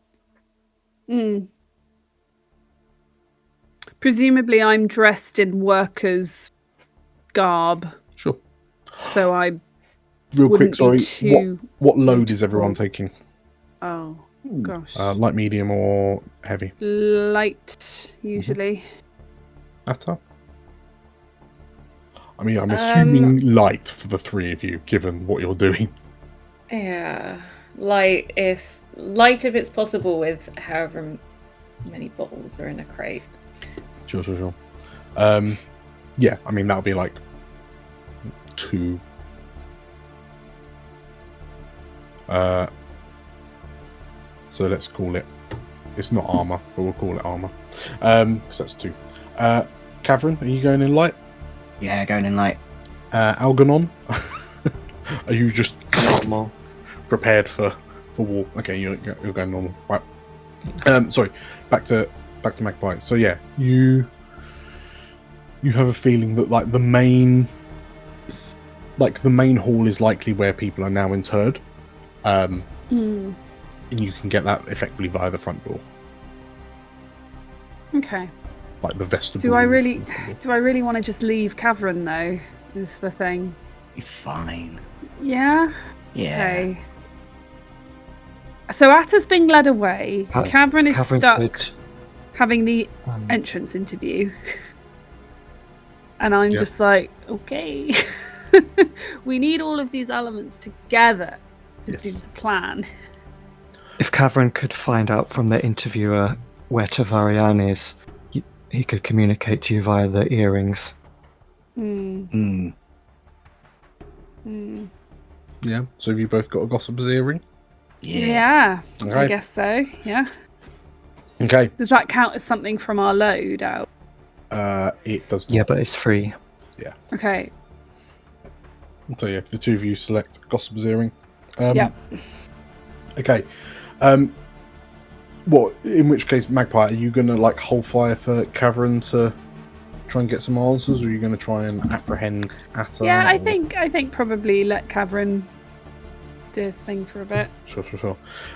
Presumably I'm dressed in workers' garb. Sure. So I Real quick, sorry. Too what load is everyone taking? Oh, gosh. Light, medium, or heavy? Light, usually. Atta? I mean, I'm assuming light for the three of you, given what you're doing. Yeah, light if it's possible, with however many bottles are in a crate. Sure. Yeah, I mean that'll be like 2. So let's call it. It's not armor, but we'll call it armor. Because that's 2. Cavern, are you going in light? Yeah, going in light. Algernon, are you just prepared for war? Okay, you're going normal, right? Sorry, back to Magpie. So yeah, you have a feeling that like the main hall is likely where people are now interred, and you can get that effectively via the front door. Okay. Like the vestibule. Do I really want to just leave Cavern though? Is the thing. You're fine. Yeah. Yeah. Okay. So Atta's being led away. Cavern is stuck having the entrance interview. And I'm just like, okay. We need all of these elements together to do the plan. If Cavern could find out from the interviewer where Tavarian is, he could communicate to you via the earrings. Yeah. So have you both got a gossip's earring? Yeah. Okay. I guess so. Yeah. Okay. Does that count as something from our load out? It does not. Yeah, but it's free. Yeah. Okay. So yeah, the two of you select gossip's earring. Yeah. Okay. What? In which case, Magpie, are you gonna like hold fire for Cavern to try and get some answers, or are you gonna try and apprehend Atta? Yeah, I think probably let Cavern do his thing for a bit. Sure.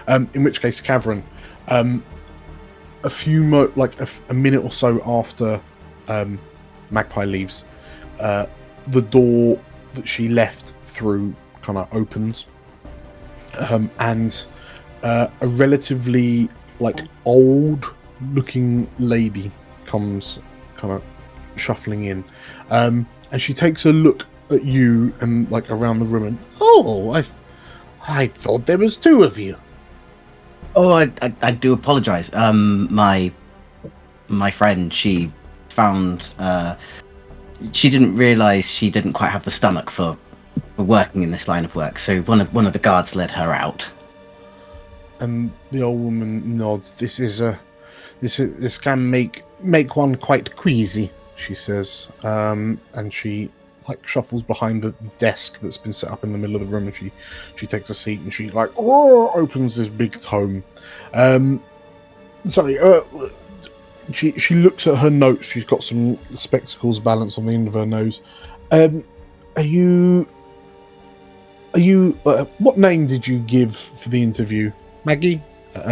In which case, Cavern, a minute or so after Magpie leaves, the door that she left through kind of opens, and a relatively old-looking lady comes kind of shuffling in, and she takes a look at you and around the room, and I thought there was two of you. Oh, I do apologise. My friend, she found she didn't realise she didn't quite have the stomach for working in this line of work, so one of the guards led her out. And the old woman nods. This can make one quite queasy, she says. And she shuffles behind the desk that's been set up in the middle of the room, and she takes a seat, and she opens this big tome. She looks at her notes. She's got some spectacles balanced on the end of her nose. Are you what name did you give for the interview? Maggie?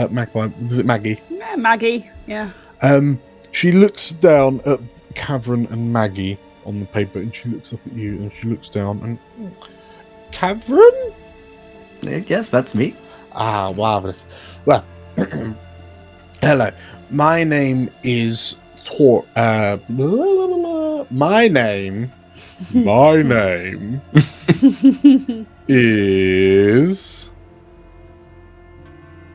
Magpie. Is it Maggie? Yeah, Maggie. Yeah. She looks down at Cavern and Maggie on the paper, and she looks up at you, and she looks down, and Cavern? Yes, that's me. Ah, marvelous. Well, hello. My name is My name is.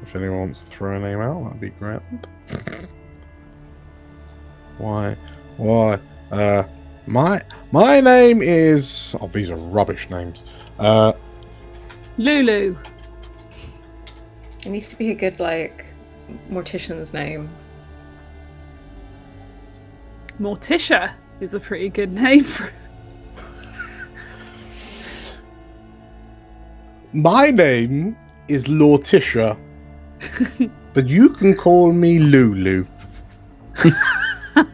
If anyone wants to throw a name out, that'd be great. Why? My name is. Oh, these are rubbish names. Lulu. It needs to be a good mortician's name. Morticia is a pretty good name for. My name is Lorticia, but you can call me Lulu.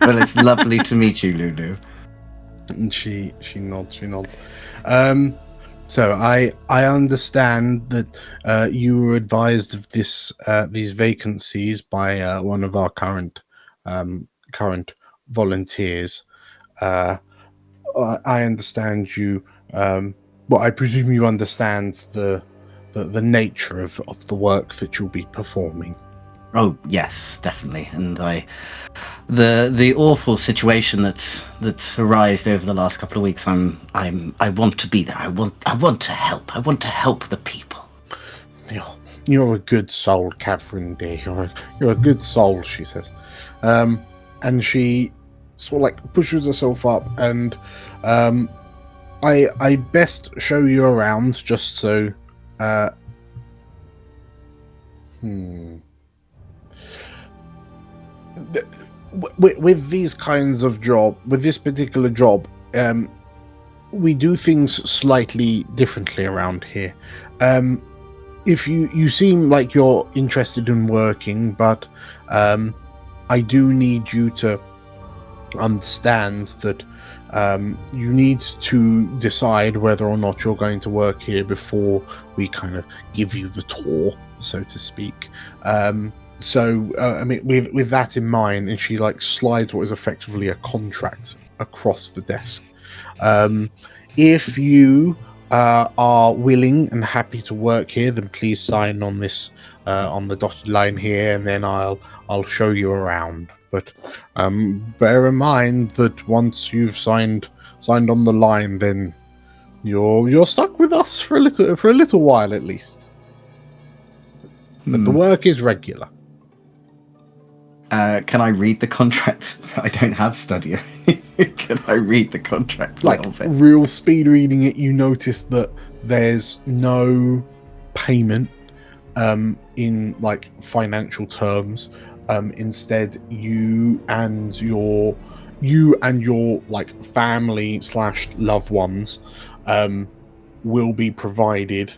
Well, it's lovely to meet you, Lulu. And she nods. So I understand that you were advised of these vacancies by one of our current volunteers. I understand you. I presume you understand the nature of the work that you'll be performing. Oh yes, definitely. And the awful situation that's arisen over the last couple of weeks. I want to be there. I want to help. I want to help the people. You're a good soul, Catherine dear. You're a good soul, she says, and she sort of pushes herself up, and I best show you around just so. With these kinds of with this particular job, we do things slightly differently around here. If you seem like you're interested in working, but I do need you to understand that you need to decide whether or not you're going to work here before we kind of give you the tour, so to speak. With that in mind, and she slides what is effectively a contract across the desk. If you are willing and happy to work here, then please sign on this on the dotted line here, and then I'll show you around. But bear in mind that once you've signed on the line, then you're stuck with us for a little while at least. But the work is regular. Can I read the contract? I don't have study. Can I read the contract a Like little bit? real speed reading it, you notice that there's no payment in like financial terms. Instead, you and your like family / loved ones will be provided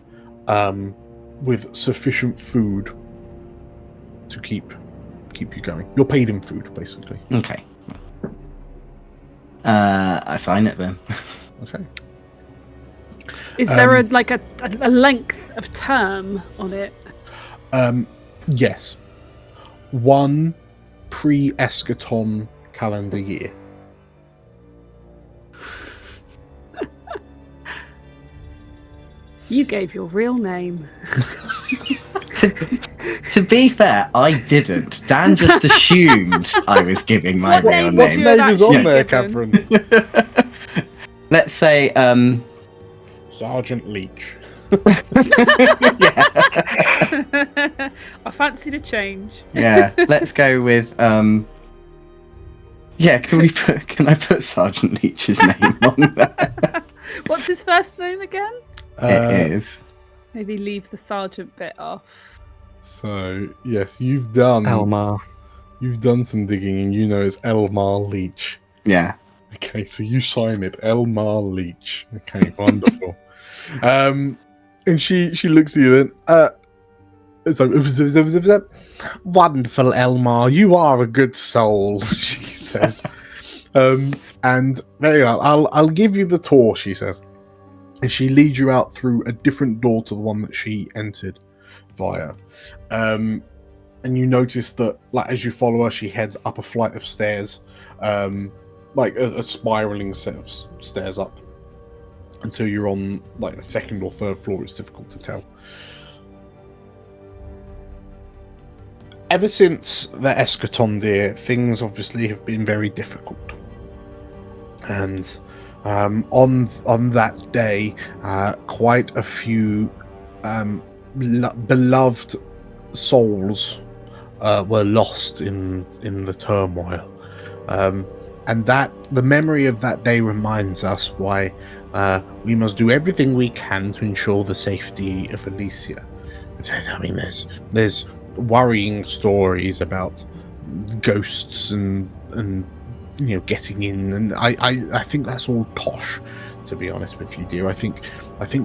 with sufficient food to keep you going. You're paid in food, basically. Okay. I sign it then. Okay. Is there a length of term on it? Yes. 1 pre-eschaton calendar year. You gave your real name. To be fair, I didn't. Dan just assumed I was giving my real name would name. you What have name is on actually there, given? Catherine? Let's say, Sergeant Leach. yeah, I fancied a change. yeah. Let's go with, yeah. Can I put Sergeant Leach's name on there? What's his first name again? It is. Maybe leave the sergeant bit off. So yes, you've done Elmar. You've done some digging, and you know it's Elmar Leach. Yeah. Okay, so you sign it, Elmar Leach. Okay, wonderful. And she looks at you and wonderful, Elmar. You are a good soul, she says. And very well. I'll give you the tour, she says. And she leads you out through a different door to the one that she entered via. And you notice that, like, as you follow her, she heads up a flight of stairs, like a spiraling set of stairs up, until you're on like the second or third floor. It's difficult to tell. Ever since the eschaton, dear, things obviously have been very difficult, and on that day, quite a few beloved souls were lost in the turmoil, and that the memory of that day reminds us why we must do everything we can to ensure the safety of Elysia. I mean, there's worrying stories about ghosts and you know, getting in, and I think that's all tosh, to be honest with you, dear. I think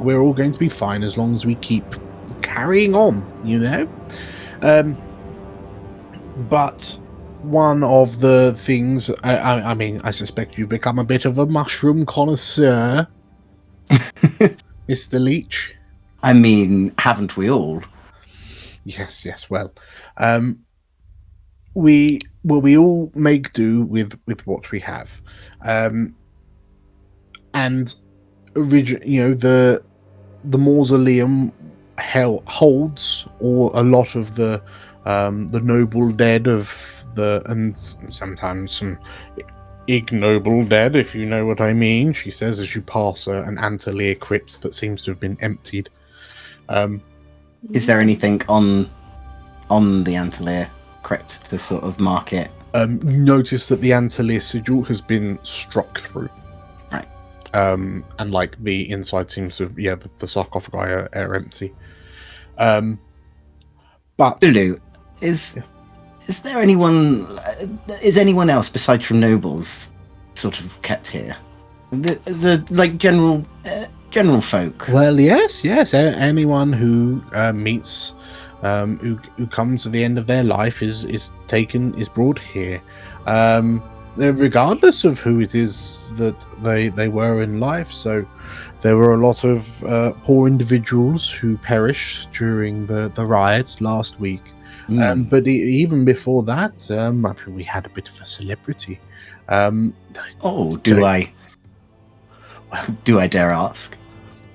we're all going to be fine as long as we keep carrying on, you know. But one of the things, I mean, I suspect you've become a bit of a mushroom connoisseur, Mr. Leach. I mean, haven't we all? Yes. Well, we all make do with what we have, and you know, the mausoleum holds a lot of the noble dead of and sometimes some ignoble dead, if you know what I mean, she says as you pass an Antelier crypt that seems to have been emptied. Is there anything on the Antelier crypt to sort of mark it? You notice that the Antelier sigil has been struck through. Right. And like the inside seems to, the sarcophagi are empty. But Lulu, is there anyone else besides from nobles sort of kept here? The like general folk. Well, yes. Anyone who meets, who comes to the end of their life is brought here, regardless of who it is that they were in life. So there were a lot of poor individuals who perished during the riots last week. But even before that, we had a bit of a celebrity. Do I dare ask?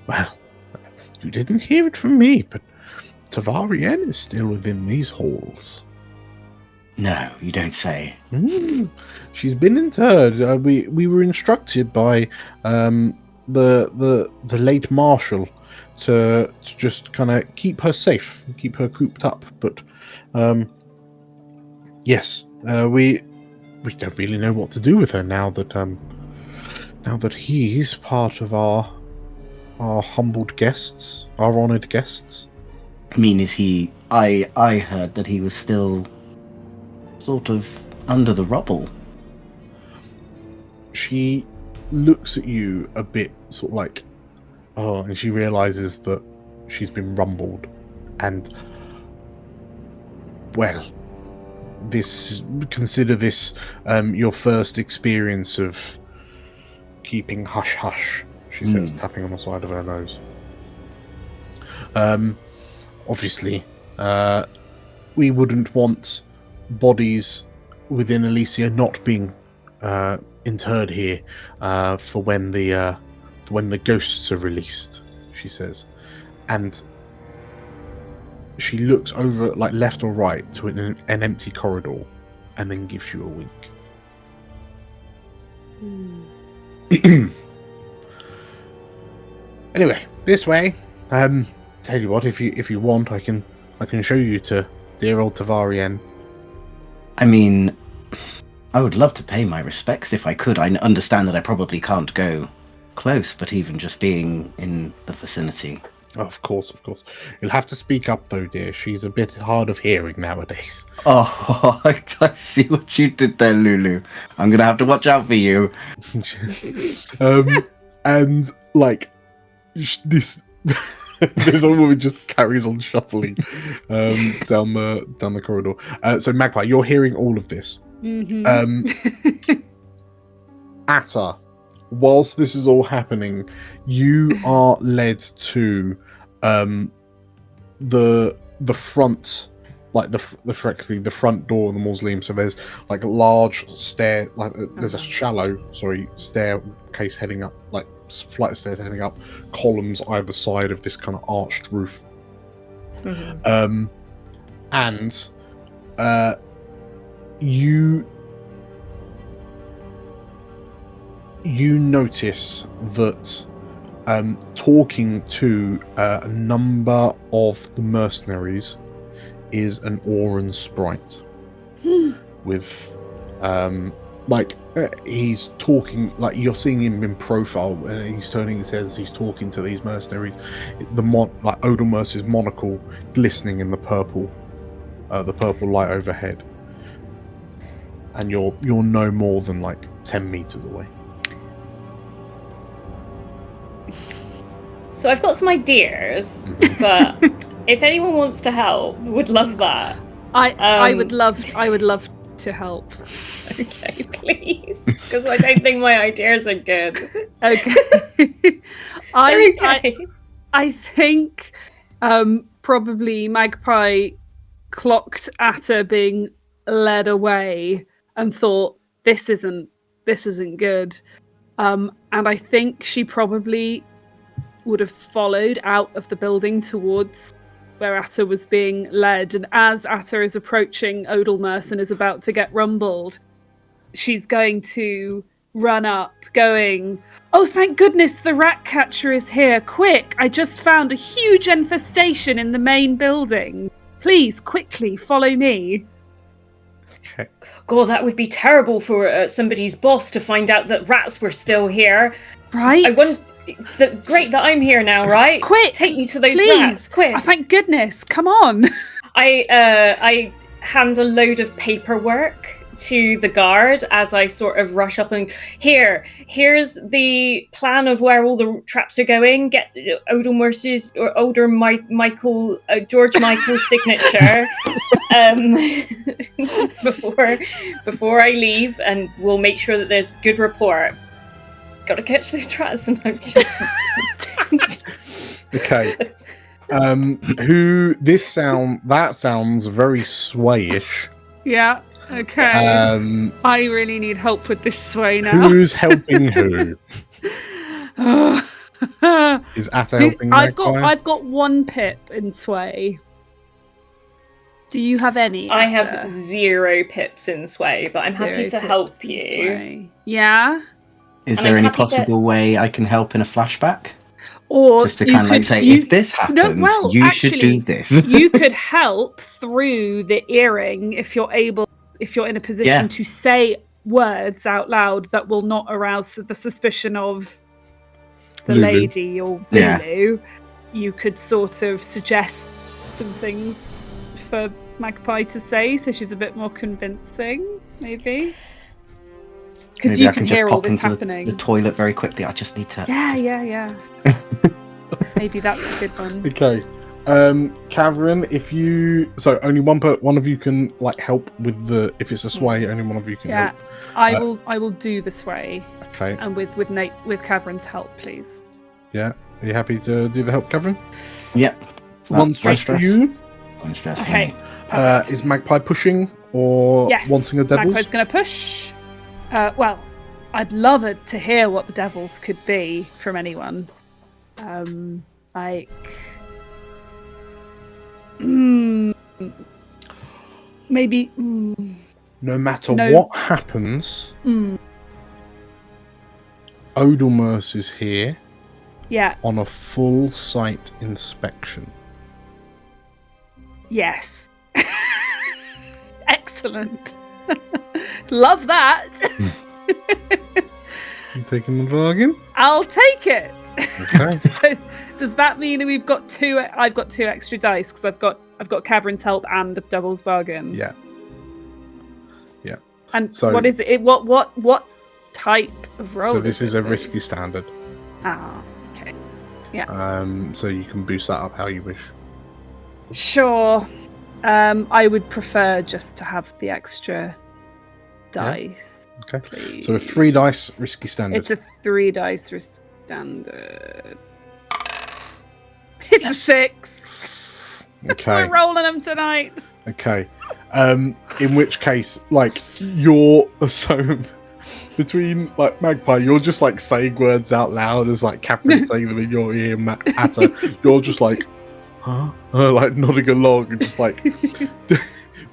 Well, you didn't hear it from me, but Tavarien is still within these halls. No, you don't say. She's been interred. We were instructed by the late Marshal to just kind of keep her safe, keep her cooped up. But yes, We don't really know what to do with her now that he's part of our humbled guests, our honoured guests. I mean, is he? I heard that he was still sort of under the rubble. She looks at you a bit sort of like, oh, and she realizes that she's been rumbled, and well, consider this your first experience of keeping hush hush, she says, tapping on the side of her nose. Obviously, we wouldn't want bodies within Elysia not being interred here for when the ghosts are released, she says. And she looks over, like, left or right to an empty corridor and then gives you a wink. Anyway, this way. Tell you what, if you want, I can show you to dear old Tavarien. I mean, I would love to pay my respects if I could. I understand that I probably can't go close, but even just being in the vicinity. Oh, of course. You'll have to speak up, though, dear. She's a bit hard of hearing nowadays. Oh, I see what you did there, Lulu. I'm going to have to watch out for you. And, like, this old woman just carries on shuffling down the corridor. So, Magpie, you're hearing all of this. Atta, whilst this is all happening, you are led to the front, like the front door of the mausoleum. So there's like a large stair, like there's a shallow staircase heading up, like flight of stairs heading up, columns either side of this kind of arched roof. And you notice that talking to a number of the mercenaries is an Auran sprite with he's talking, like you're seeing him in profile and he's turning his head as he's talking to these mercenaries. Like Odelmerce's monocle glistening in the purple light overhead, and you're no more than like 10 meters away. So I've got some ideas, but if anyone wants to help, would love that. I would love to help. Okay, please, because I don't think my ideas are good. Okay. Okay. I think probably Magpie clocked Atta being led away and thought this isn't good, and I think she probably would have followed out of the building towards where Atta was being led. And as Atta is approaching Odelmerce and is about to get rumbled, she's going to run up, going, "Oh, thank goodness the rat catcher is here. Quick, I just found a huge infestation in the main building. Please, quickly, follow me." Okay. God, that would be terrible for somebody's boss to find out that rats were still here. Right? It's great that I'm here now, right? Quick! Take me to those please. rats, quick! Oh, thank goodness, come on! I hand a load of paperwork to the guard as I sort of rush up and here's the plan of where all the traps are going. Get Odelmerce's or George Michael's signature before I leave, and we'll make sure that there's good rapport. Gotta catch those rats, and I'm just okay. That sounds very swayish. Yeah. Okay. I really need help with this sway now. Who's helping who? Is Atta helping? I've got one pip in sway. Do you have any? I have 0 pips in sway, but I'm happy to help you. Sway. Yeah. Is there any possible way I can help in a flashback? Or just to kind of like say, if this happens, you should do this. You could help through the earring if you're able if you're in a position to say words out loud that will not arouse the suspicion of the Lulu. lady or Lulu, you could sort of suggest some things for Magpie to say, so she's a bit more convincing, maybe. Because you can hear all this happening. The toilet very quickly. I just need to. Yeah. Maybe that's a good one. Okay. Cavern, if you only one of you can like help with the if it's a sway, only one of you can help. I will do the sway. Okay. And with Nate with Cavern's help, please. Yeah. Are you happy to do the help, Cavern? Yep. One stress for you. One stress. Okay. Is Magpie pushing or wanting a devils? Magpie's going to push. Well, I'd love it to hear what the devils could be from anyone. Like. Maybe. No matter what happens, Odelmers is here. Yeah. On a full site inspection. Yes. Excellent. Love that. You taking the bargain? I'll take it. Okay. So does that mean we've got two? I've got 2 extra dice because I've got Cavern's help and a devil's bargain. Yeah. And so, what is it? What type of roll? So this is a risky standard. Ah, okay. Yeah. So you can boost that up how you wish. Sure. I would prefer just to have the extra dice. Yeah. Okay. Please. So a 3 dice risky standard. It's a 3 dice risky standard. It's a 6. Okay. We're rolling them tonight. Okay. In which case, like, you're so between like Magpie, you're just like saying words out loud as like Captain saying them in your ear, Atta. You're just like, huh? Like nodding along and just like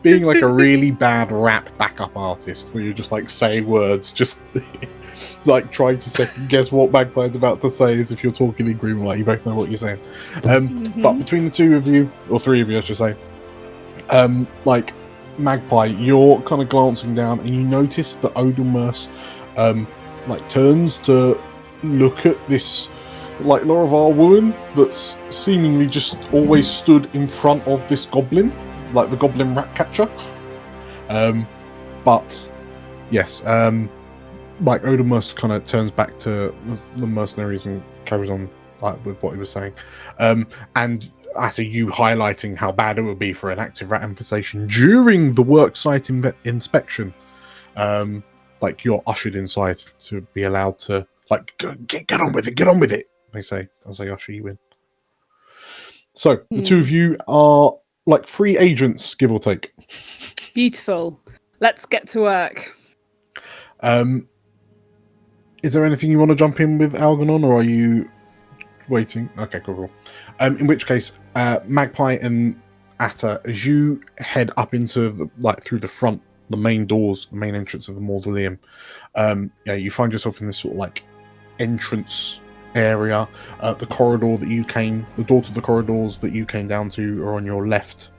being like a really bad rap backup artist where you're just like saying words, just like trying to second guess what Magpie's about to say as if you're talking in Green, like you both know what you're saying. But between the 2 of you, or 3 of you, I should say, like Magpie, you're kind of glancing down and you notice that Odelmers like turns to look at this like Laravar woman that's seemingly just always stood in front of this goblin, like the goblin rat catcher. But yes, like Odelmers kind of turns back to the mercenaries and carries on like with what he was saying. And after you highlighting how bad it would be for an active rat infestation during the worksite inspection, like you're ushered inside to be allowed to like get on with it. They say as they usher you in. So the 2 of you are like free agents, give or take. Beautiful. Let's get to work. Is there anything you want to jump in with Algernon, or are you waiting? Okay, cool. In which case, Magpie and Atta, as you head up into through the front, the main doors, the main entrance of the mausoleum, you find yourself in this sort of like entrance area. The door to the corridors that you came down to are on your left,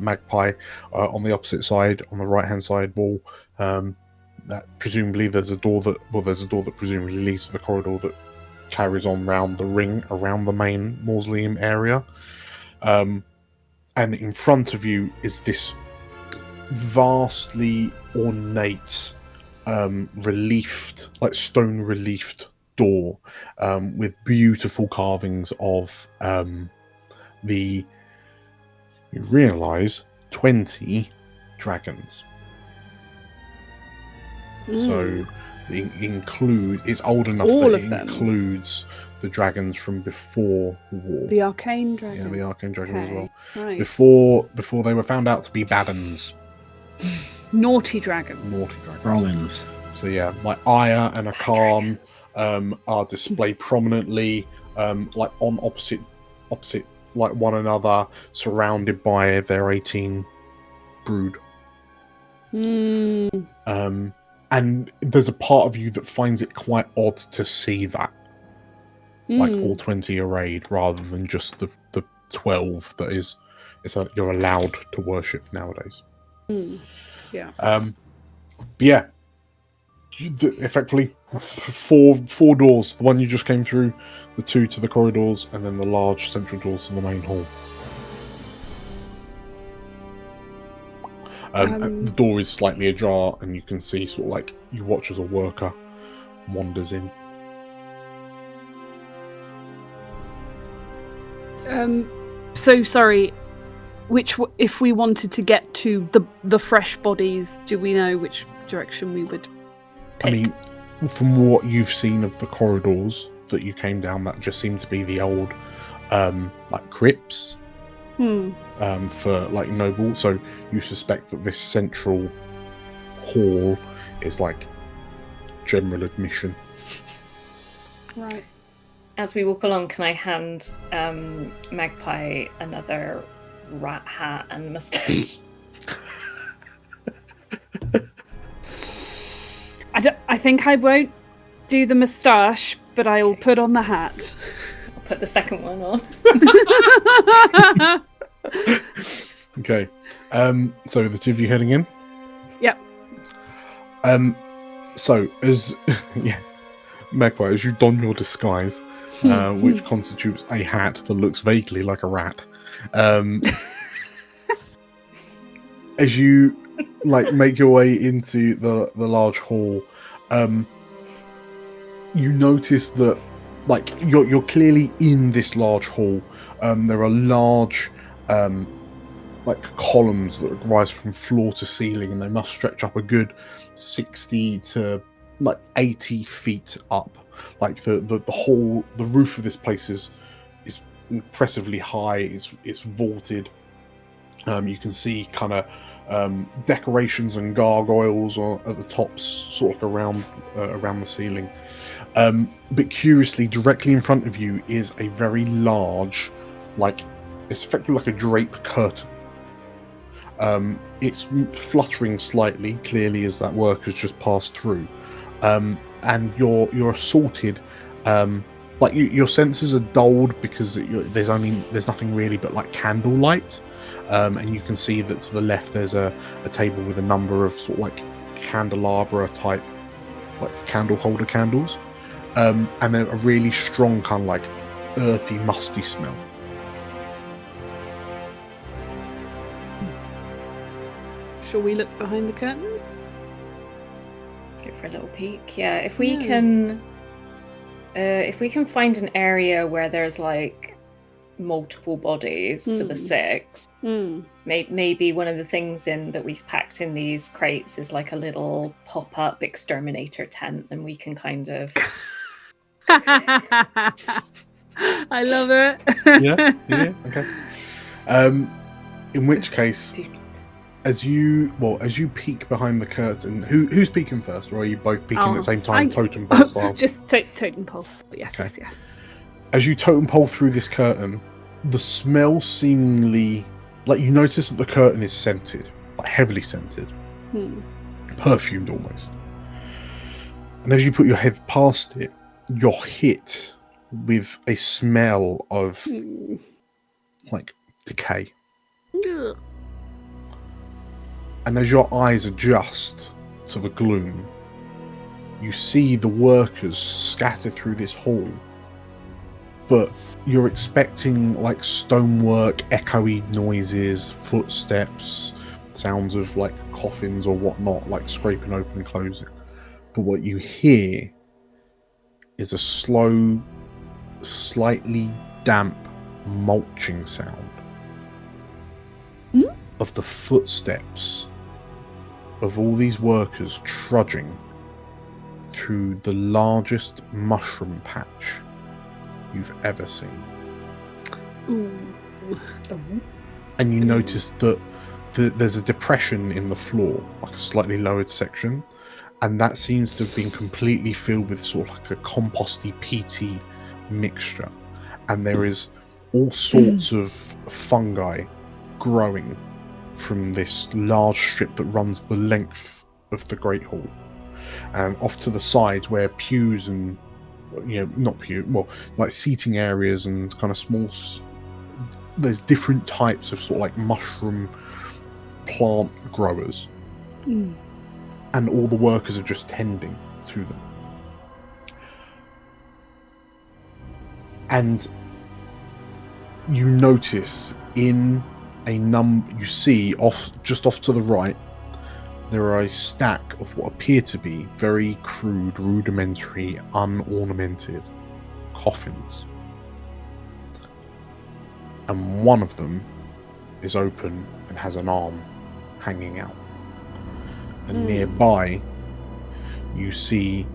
Magpie. On the opposite side, on the right hand side wall, that presumably there's a door that presumably leads to the corridor that carries on round the ring around the main mausoleum area, and in front of you is this vastly ornate reliefed, like stone reliefed door, with beautiful carvings of you realize 20 dragons. So it's old enough that it includes the dragons from before the war. The arcane dragon. Yeah, the arcane dragon as well. Nice. Before they were found out to be bad uns. Naughty dragons. Rollins. So yeah, like Aya and Akan are displayed prominently, like on opposite like one another, surrounded by their 18 brood. And there's a part of you that finds it quite odd to see that. Like all 20 arrayed rather than just the 12 that you're allowed to worship nowadays. Yeah. But yeah, effectively four doors. The one you just came through, the two to the corridors, and then the large central doors to the main hall. The door is slightly ajar, and you can see sort of like you watch as a worker wanders in. So sorry. If we wanted to get to the fresh bodies, do we know which direction we would pick? I mean, from what you've seen of the corridors that you came down, that just seemed to be the old like crypts for like noble. So you suspect that this central hall is like general admission. Right. As we walk along, can I hand Magpie another rat hat and moustache? I think I won't do the moustache, but I will put on the hat. I'll put the second one on. Okay. So the two of you heading in? Yep. So as Magpie, as you don your disguise, which constitutes a hat that looks vaguely like a rat, as you like make your way into the large hall, you notice that like you're clearly in this large hall. There are large like columns that rise from floor to ceiling, and they must stretch up a good 60 to like 80 feet up. Like the roof of this place is impressively high. It's vaulted. You can see kind of decorations and gargoyles at the tops, sort of around the ceiling. But curiously, directly in front of you is a very large, like it's effectively like a drape curtain. It's fluttering slightly, clearly, as that work has just passed through. And you're assaulted. Like your senses are dulled because there's nothing really but like candlelight. And you can see that to the left there's a table with a number of sort of like candelabra type, like candle holder candles, and they're a really strong kind of like earthy, musty smell. Shall we look behind the curtain? Go for a little peek. Yeah, if we can find an area where there's like multiple bodies for the six. Maybe one of the things that we've packed in these crates is like a little pop-up exterminator tent, and we can kind of. I love it. Yeah, okay. In which case, as you peek behind the curtain, who's peeking first, or are you both peeking at the same time, totem pole style? Just totem pole style. Yes, okay. yes. As you totem pole through this curtain, the smell seemingly, like you notice that the curtain is scented, like heavily scented, perfumed almost. And as you put your head past it, you're hit with a smell of like decay. Ugh. And as your eyes adjust to the gloom, you see the workers scatter through this hall. But you're expecting like stonework, echoey noises, footsteps, sounds of like coffins or whatnot, like scraping open and closing. But what you hear is a slow, slightly damp mulching sound of the footsteps of all these workers trudging through the largest mushroom patch you've ever seen. And you notice that there's a depression in the floor, like a slightly lowered section, and that seems to have been completely filled with sort of like a composty Pt mixture, and there is all sorts of fungi growing from this large strip that runs the length of the Great Hall. And off to the side, where pews and like seating areas and kind of small, there's different types of sort of like mushroom plant growers, And all the workers are just tending to them. And you notice in you see just off to the right, there are a stack of what appear to be very crude, rudimentary, unornamented coffins. And one of them is open and has an arm hanging out. And nearby, you see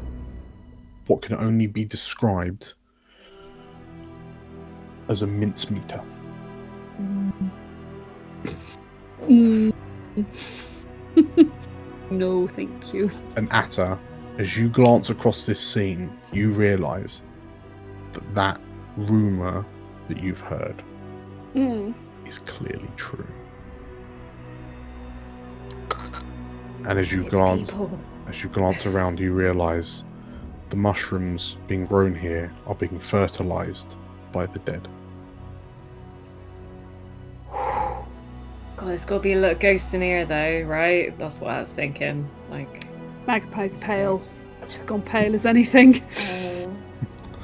what can only be described as a mincemeter. No, thank you. And Atta, as you glance across this scene, you realise that rumour that you've heard is clearly true. And as you glance around, you realise the mushrooms being grown here are being fertilised by the dead. God, there's got to be a little ghost in here, though, right? That's what I was thinking. Like, Magpie's pale. She's gone pale as anything.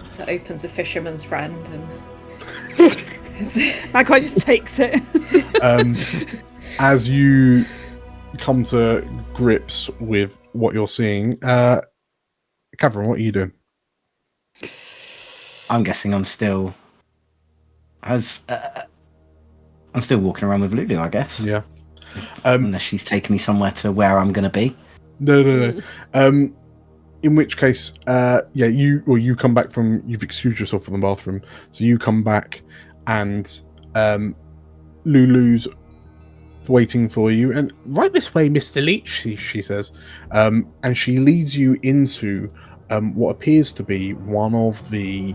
So opens a fisherman's friend, and Magpie just takes it. As you come to grips with what you're seeing, Catherine, what are you doing? I'm guessing I'm still walking around with Lulu, I guess. Yeah. Unless she's taking me somewhere to where I'm going to be. No. In which case, you come back you've excused yourself from the bathroom, so you come back and Lulu's waiting for you, and right this way, Mr. Leech, she says, and she leads you into what appears to be one of the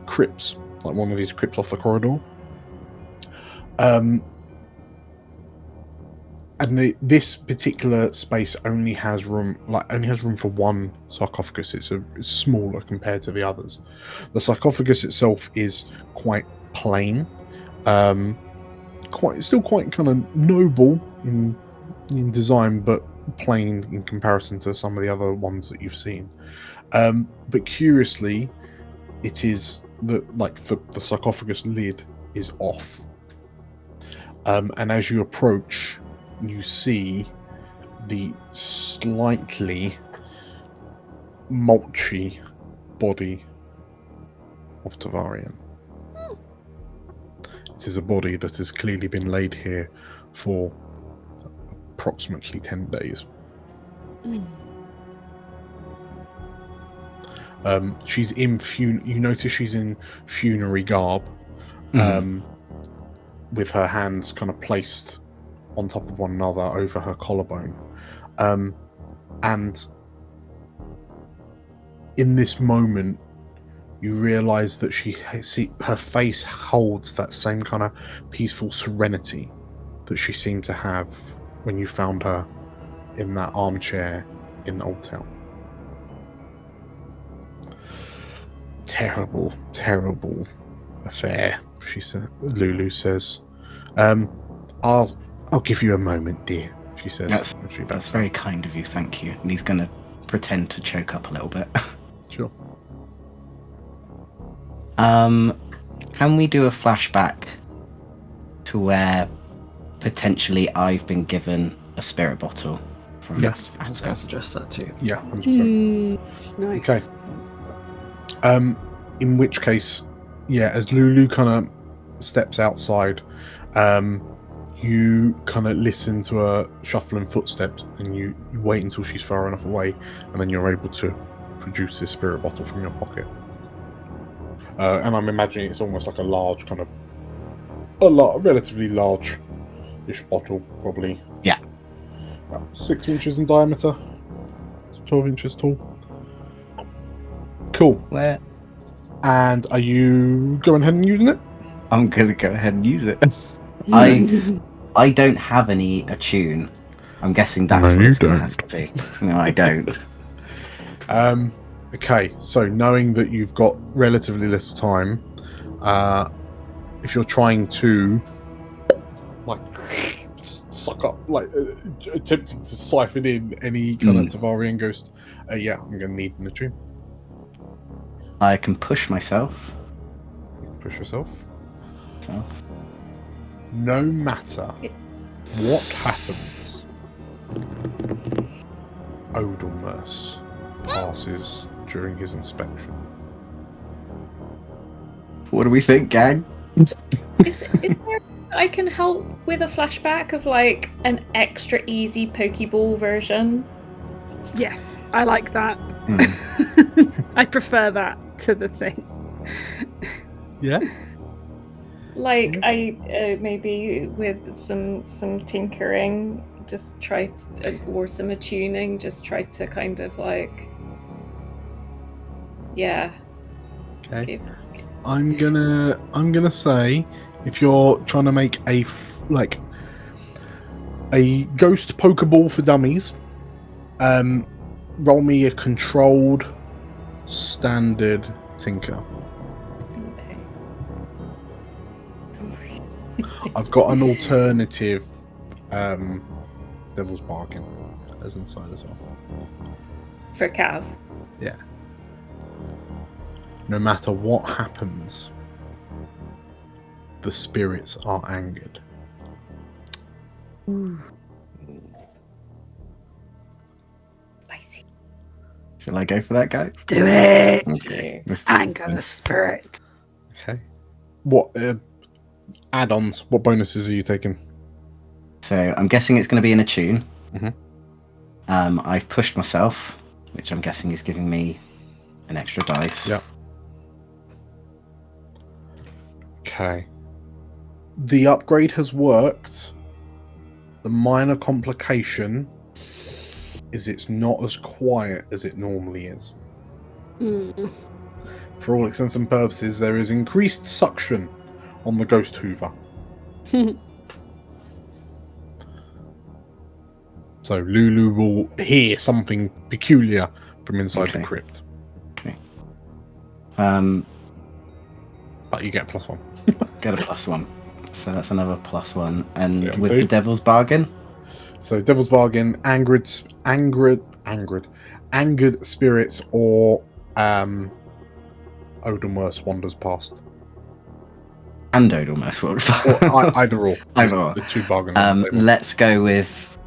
crypts, like one of these crypts off the corridor. And this particular space only has room for one sarcophagus. It's smaller compared to the others. The sarcophagus itself is quite plain, still quite kind of noble in design, but plain in comparison to some of the other ones that you've seen. But curiously, it is the sarcophagus lid is off. And as you approach, you see the slightly mulchy body of Tavarian. It is a body that has clearly been laid here for approximately 10 days. She's in you notice she's in funerary garb, with her hands kind of placed on top of one another over her collarbone. And in this moment, you realise that her face holds that same kind of peaceful serenity that she seemed to have when you found her in that armchair in Old Town. Terrible, terrible affair, Lulu says. I'll give you a moment, dear, she says. That's very kind of you, thank you. And he's going to pretend to choke up a little bit. Sure. Can we do a flashback to where potentially I've been given a spirit bottle from Yes, I was going to suggest that too. Yeah, 100%. Nice. Okay. In which case, as Lulu kind of steps outside, you kind of listen to her shuffling footsteps, and you wait until she's far enough away, and then you're able to produce this spirit bottle from your pocket. And I'm imagining it's almost like a large kind of, relatively large-ish bottle, probably. Yeah. About 6 inches in diameter, 12 inches tall. Cool. Where? And are you going ahead and using it? I'm going to go ahead and use it. I don't have any attune. I'm guessing that's what it's going to have to be. No, I don't. Okay, so knowing that you've got relatively little time, if you're trying to suck up, like attempting to siphon in any kind of Tavarian ghost. Yeah, I'm going to need an attune. I can push myself. You can push yourself. So. No matter what happens, Odelmus passes during his inspection. What do we think, gang? Is there, I can help with a flashback of like an extra easy Pokeball version? Yes, I like that. I prefer that to the thing. Yeah. Like I maybe with some tinkering, just try to, or some attuning, just try to kind of like, yeah. Okay. I'm gonna say, if you're trying to make a ghost Pokeball for dummies, roll me a controlled standard tinker. Okay. I've got an alternative Devil's Bargain as an aside as well. For Cav. Yeah. No matter what happens, the spirits are angered. Ooh. Spicy. Shall I go for that, guys? Do it! Okay. Anger the spirit. Okay. What add-ons? What bonuses are you taking? So I'm guessing it's going to be an attune. Mm-hmm. I've pushed myself, which I'm guessing is giving me an extra dice. Yeah. Okay. The upgrade has worked. The minor complication is it's not as quiet as it normally is. For all intents and purposes, there is increased suction on the Ghost Hoover. So Lulu will hear something peculiar from inside the crypt. Okay. But you get +1. Get a +1. So that's another +1. And Yeah, with two. the Devil's Bargain? So Devil's Bargain, angered spirits, or Odelmus wanders past. And Odelmus walks Or either or. Either or. The two bargain. Let's go with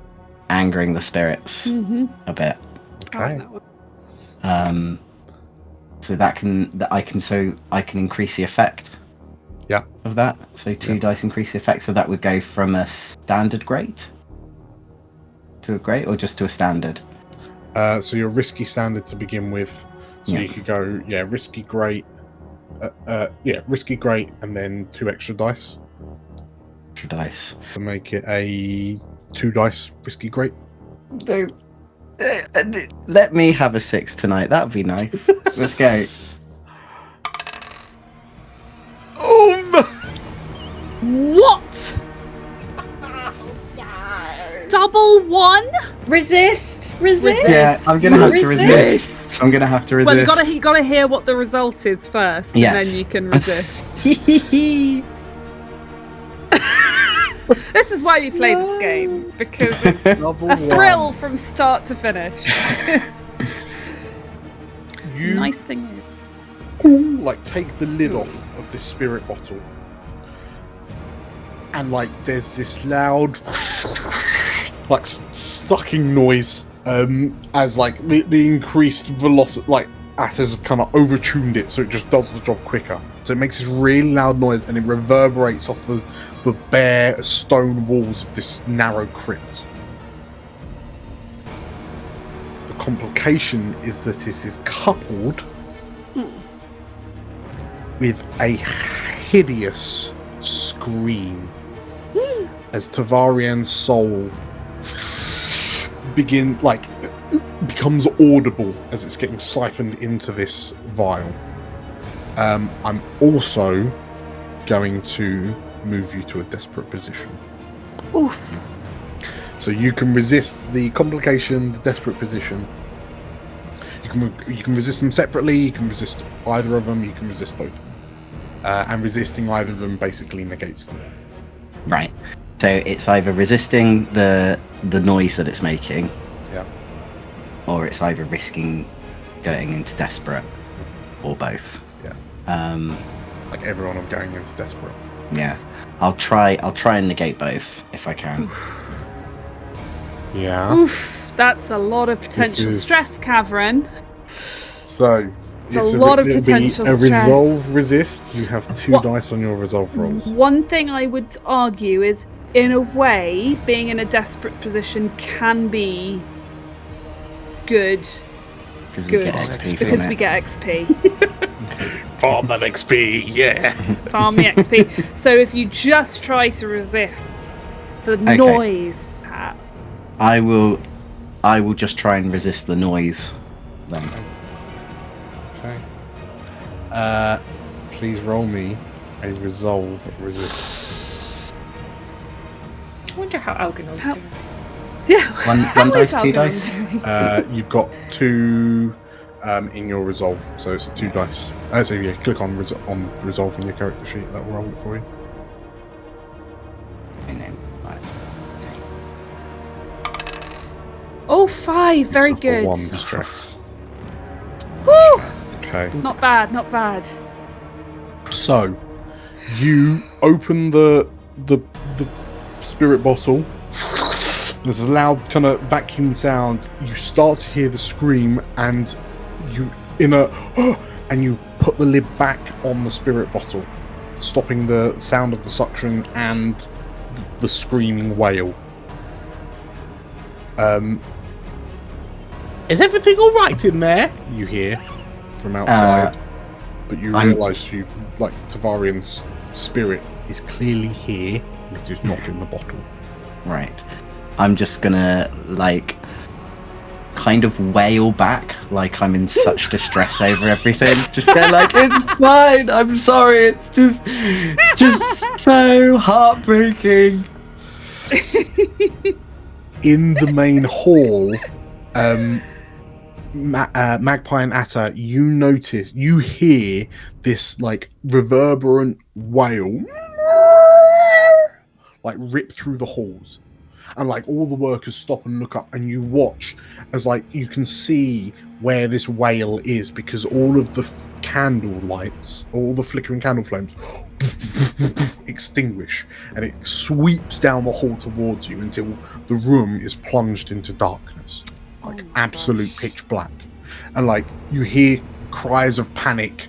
angering the spirits a bit. Okay. So I can increase the effect. Yeah. Of that. So 2 dice increase the effect. So that would go from a standard great to a great, or just to a standard. So your risky standard to begin with. So you could go risky great. Risky great, and then 2 extra dice. Extra dice to make it a 2 dice risky great. Let me have a 6 tonight. That would be nice. Let's go. What? Double 1? Resist. Yeah, I'm gonna have to resist. I'm gonna have to resist. Well, you gotta hear what the result is first, and then you can resist. This is why we play this game, because it's a thrill from start to finish. Nice thing. Take the lid off of this spirit bottle, and there's this loud sucking noise as the increased velocity has kind of overtuned it, so it just does the job quicker. So it makes this really loud noise, and it reverberates off the bare stone walls of this narrow crypt. The complication is that it is coupled with a hideous scream as Tavarian's soul becomes audible as it's getting siphoned into this vial. I'm also going to move you to a desperate position. Oof. So you can resist the complication, the desperate position. You can resist them separately, you can resist either of them, you can resist both of them. And resisting either of them basically negates them. Right. So it's either resisting the noise that it's making, or it's either risking going into desperate, or both. Yeah. Like everyone, I'm going into desperate. Yeah. I'll try and negate both if I can. Yeah. Oof, that's a lot of potential stress, Cavern. So it's a lot of potential stress. Resolve resist. You have 2 dice on your resolve rolls. One thing I would argue is, in a way, being in a desperate position can be good. Because we get XP. Because we get XP. Farm that XP, yeah. Farm the XP. So if you just try to resist the noise, Pat. I will just try and resist the noise then. Okay. Please roll me a resolve resist. I wonder how Algernon's doing. Yeah. One dice, 2 dice. You've got 2 in your resolve, so it's a 2 dice. So yeah, click on resolve in your character sheet. That will roll it for you. Oh, 5. Very Except good. for 1 stress. Woo! Okay. Not bad. Not bad. So, you open the spirit bottle. There's a loud kind of vacuum sound. You start to hear the scream, and you put the lid back on the spirit bottle, stopping the sound of the suction and the screaming wail. Is everything all right in there? You hear from outside, but you realise Tavarian's spirit is clearly here, and it is not in the bottle. Right. I'm just gonna kind of wail back like I'm in such distress over everything. Just go like, it's fine, I'm sorry, it's just so heartbreaking. In the main hall, Magpie and Atta, you hear this reverberant wail rip through the halls, and all the workers stop and look up, and you watch as you can see where this wail is, because all of the candle lights, all the flickering candle flames extinguish, and it sweeps down the hall towards you until the room is plunged into darkness, absolute pitch black, and you hear cries of panic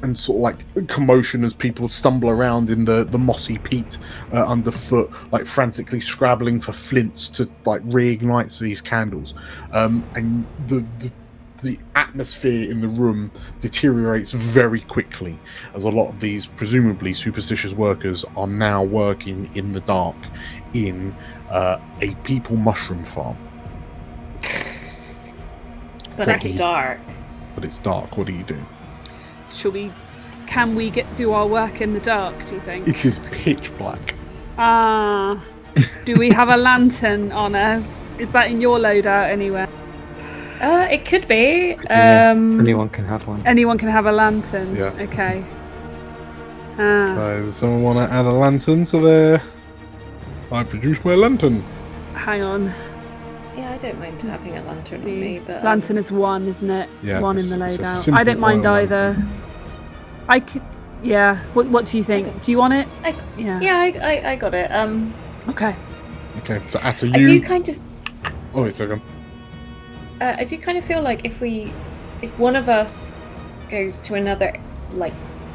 and sort of commotion as people stumble around in the mossy peat underfoot, frantically scrabbling for flints to reignite these candles, and the atmosphere in the room deteriorates very quickly, as a lot of these presumably superstitious workers are now working in the dark in a people mushroom farm. But that's dark. But it's dark. What do you do? Can we do our work in the dark, do you think? It is pitch black. Do we have a lantern on us? Is that in your loadout anywhere? It could be. Anyone can have one. Anyone can have a lantern. Yeah. Okay. So does someone want to add a lantern to their... I produced my lantern. Hang on. Yeah, I don't mind having a lantern on me, but... Lantern is 1, isn't it? Yeah, 1 in the loadout. I don't mind either. Lantern. I could... Yeah. What do you think? Okay. Do you want it? Yeah, I got it. Okay. Okay, so Atta, you... I do kind of... Oh, wait a second. I do kind of feel like if one of us goes to another,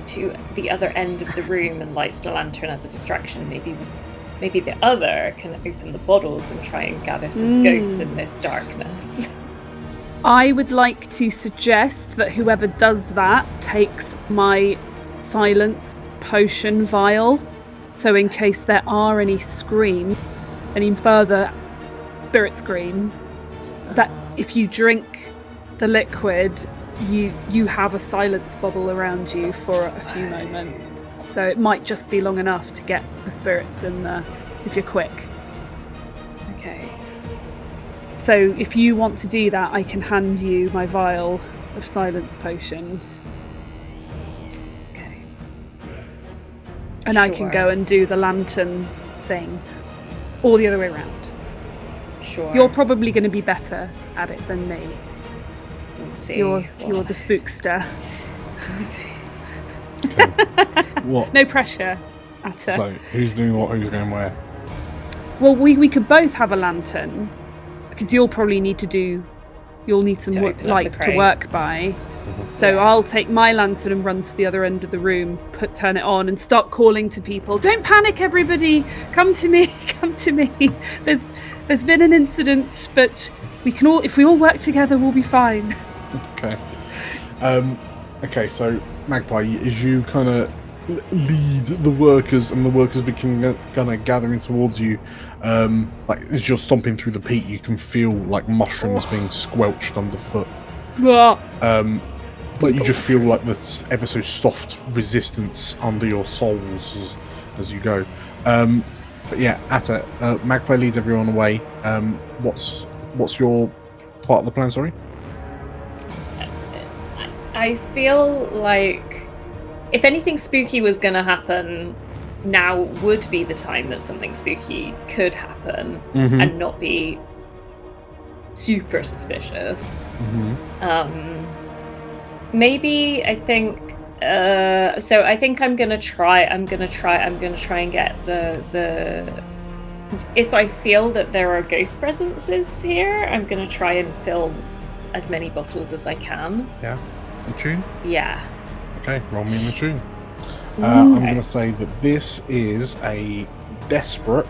to the other end of the room and lights the lantern as a distraction, maybe the other can open the bottles and try and gather some ghosts in this darkness. I would like to suggest that whoever does that takes my silence potion vial, so in case there are any screams, any further spirit screams, that if you drink the liquid, you have a silence bubble around you for a few moments. So it might just be long enough to get the spirits in there, if you're quick. Okay. So if you want to do that, I can hand you my vial of silence potion. Okay. And I can go and do the lantern thing, or the other way around. Sure. You're probably going to be better at it than me. We'll see. You're the spookster. What? No pressure, Atta. So, who's doing what? Who's going where? Well, we could both have a lantern, because you'll probably need you'll need some light to work by. So I'll take my lantern and run to the other end of the room, turn it on, and start calling to people. Don't panic, everybody! Come to me! Come to me! There's been an incident, but we can all, if we all work together, we'll be fine. Okay. Okay. So Magpie, as you kind of lead the workers, and the workers begin kind of gathering towards you, like as you're stomping through the peat, you can feel like mushrooms being squelched underfoot. But you just feel like this ever so soft resistance under your soles as you go. But yeah, Atta, Magpie leads everyone away. What's your part of the plan? Sorry. I feel like if anything spooky was going to happen, now would be the time that something spooky could happen and not be super suspicious. Maybe I think so I think I'm gonna try and get the if I feel that there are ghost presences here, I'm gonna try and fill as many bottles as I can. Yeah. A tune? Yeah. Okay, roll me in the tune. I'm gonna say that this is a desperate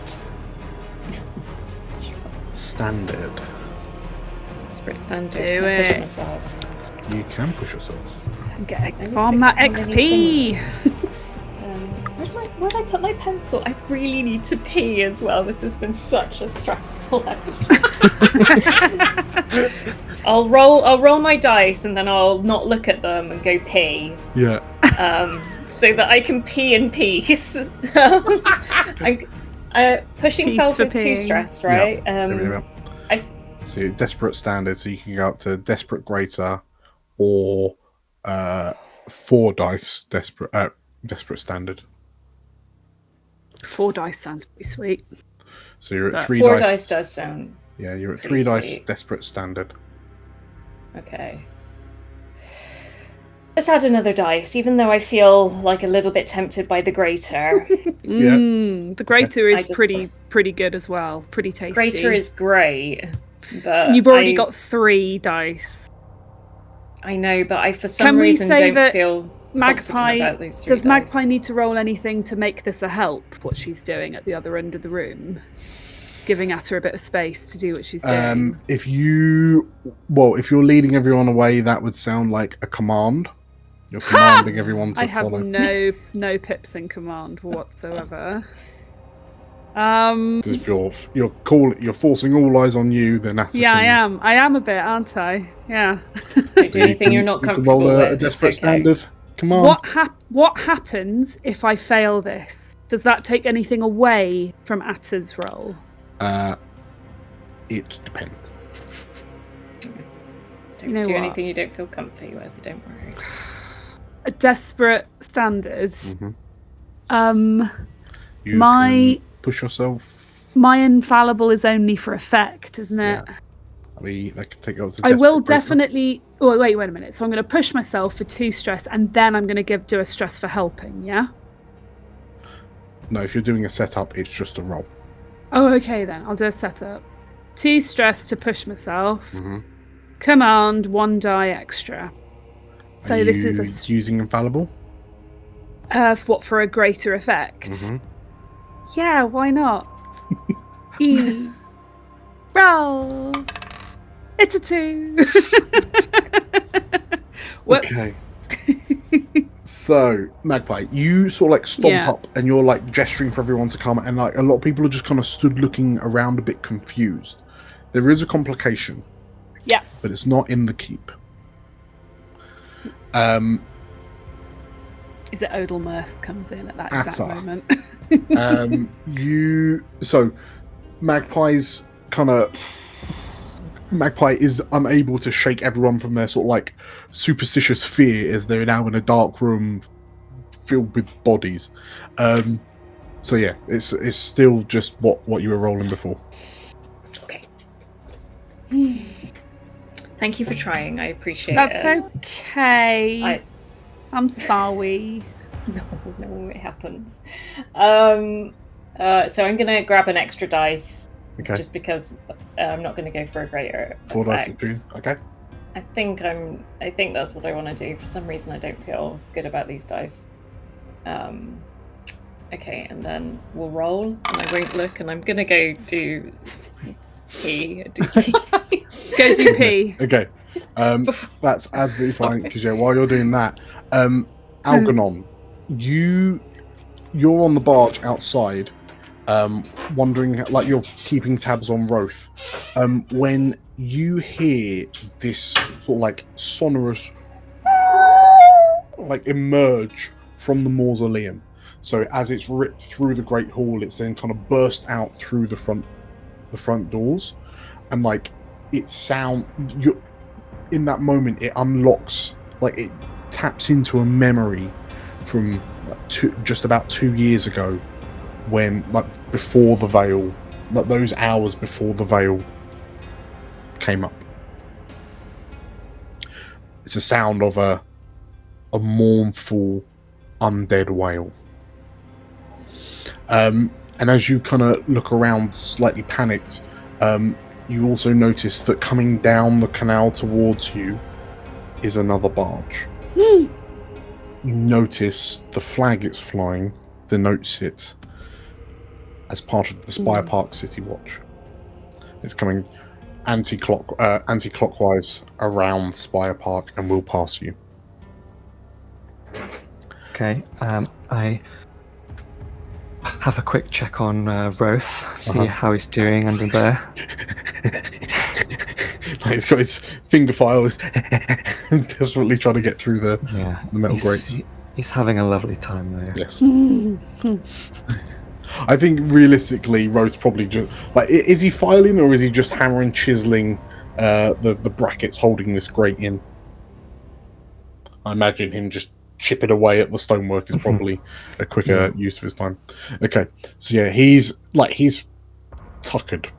standard. Desperate standard. Do Can I push it. myself? You can push yourself. Farm that XP! Where'd I put my pencil? I really need to pee as well. This has been such a stressful episode. I'll roll my dice and then I'll not look at them and go pee. Yeah. So that I can pee in peace. Pushing Peace self for is too peeing. stressed, right? So you're desperate standard, so you can go up to desperate greater, or 4 dice desperate standard. 4 dice sounds pretty sweet. So you're at But 3 4 dice. dice does sound. Yeah, you're at pretty 3 dice sweet. desperate standard. Okay. Let's add another dice, even though I feel like a little bit tempted by the greater. The grater is pretty good as well. Pretty tasty. Grater is great, but You've already got 3 dice. I know, but I for some reason don't feel Magpie about those 3 does dice. Magpie need to roll anything to make this a help? What she's doing at the other end of the room, giving Atta a bit of space to do what she's doing. If you're leading everyone away, that would sound like a command. You're commanding everyone to follow. I have no pips in command whatsoever. Because if you're forcing all eyes on you, then that's I am a bit, aren't I? Yeah. Don't do anything you're not comfortable roll with. a desperate standard command. What happens if I fail this? Does that take anything away from Atta's roll? It depends. Don't do anything you don't feel comfy with. Don't worry. A desperate standard. You can push yourself. My infallible is only for effect, isn't it? Yeah. I mean, that could take you up to I will desperate definitely. Oh, wait a minute. So I'm going to push myself for 2 stress, and then I'm going to do a stress for helping. Yeah. No, if you're doing a setup, it's just a roll. Oh, okay then. I'll do a setup. 2 stress to push myself. Command 1 die extra. So this is using infallible. What, for a greater effect? Yeah, why not? E. Roll. It's a 2. Okay. So, Magpie, you sort of like stomp up and you're like gesturing for everyone to come, and like a lot of people are just kind of stood looking around a bit confused. There is a complication. Yeah. But it's not in the keep. Is it Odalmerce comes in at that exact moment? Magpie is unable to shake everyone from their sort of like superstitious fear as they're now in a dark room filled with bodies. So yeah, it's still just what you were rolling before. Okay. Thank you for trying. I appreciate it. That's okay. I'm sorry. No, it happens. So I'm gonna grab an extra dice, just because I'm not gonna go for a greater 4 dice effect. each. Okay. I think that's what I want to do. For some reason, I don't feel good about these dice. Okay, and then we'll roll, and I won't look, and I'm gonna go do pee. Go do pee. Okay. That's absolutely fine, because while you're doing that, Algernon, you're on the barge outside, wondering, like, you're keeping tabs on Roth, when you hear this sort of like sonorous like emerge from the mausoleum. So as it's ripped through the Great Hall, it's then kind of burst out through the front doors, and like it in that moment it unlocks, like it taps into a memory from just about 2 years ago, when, like, before the veil, like those hours before the veil came up. It's the sound of a mournful undead wail. And as you kind of look around, slightly panicked, you also notice that coming down the canal towards you is another barge. You notice the flag it's flying denotes it as part of the Spire Park City Watch. It's coming anti-clockwise around Spire Park and will pass you. Okay, I have a quick check on Roth, see how he's doing under there. He's got his finger files desperately trying to get through the metal grates. He's having a lovely time there. Yes. I think realistically, Roth's probably just like, is he filing or is he just hammering, chiseling the brackets holding this grate in? I imagine him just chipping away at the stonework is probably a quicker use of his time. Okay, so yeah, he's tuckered.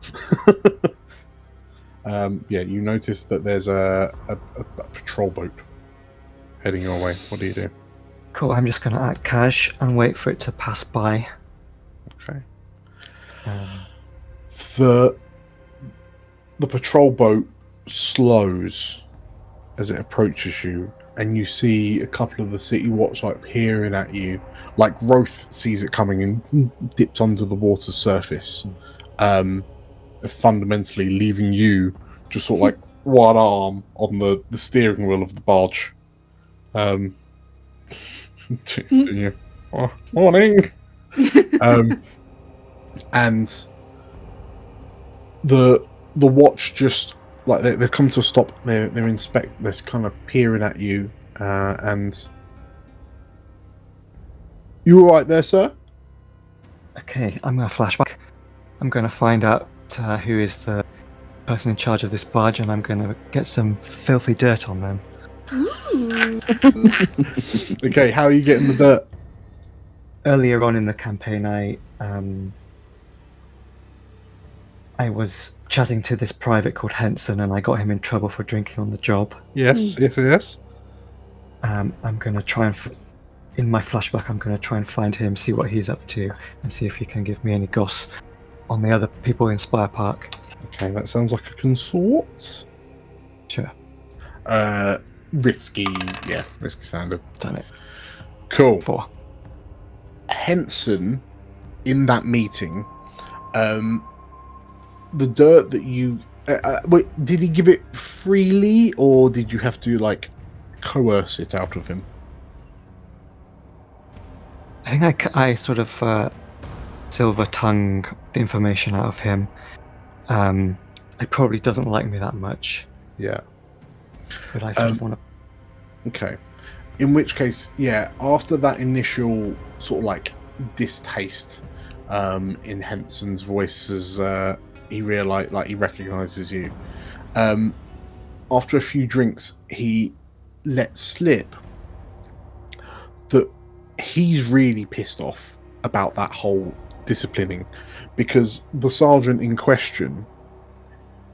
You notice that there's a patrol boat heading your way. What do you do? Cool, I'm just going to act cash and wait for it to pass by. Okay. The patrol boat slows as it approaches you, and you see a couple of the City Watch like peering at you. Like Roth sees it coming and dips under the water's surface, fundamentally leaving you just sort of like one arm on the steering wheel of the barge. Morning. And the watch just, like, they've come to a stop. They're kind of peering at you, and you all right there, sir? Okay, I'm going to flashback. I'm going to find out who is the person in charge of this barge, and I'm going to get some filthy dirt on them. Okay, how are you getting the dirt? Earlier on in the campaign, I was chatting to this private called Henson, and I got him in trouble for drinking on the job. Yes. I'm going to try and, in my flashback, I'm going to try and find him, see what he's up to, and see if he can give me any goss on the other people in Spire Park. Okay, that sounds like a consort. Sure. Risky standard. Done it. Cool. 4. Henson, in that meeting, the dirt that you wait, did he give it freely, or did you have to, like, coerce it out of him? I think I sort of silver tongue the information out of him. He probably doesn't like me that much. Yeah. But I sort of want to... Okay. In which case, yeah, after that initial sort of like distaste in Henson's voice, as he realized, like, he recognizes you, after a few drinks, he let slip that he's really pissed off about that whole disciplining, because the sergeant in question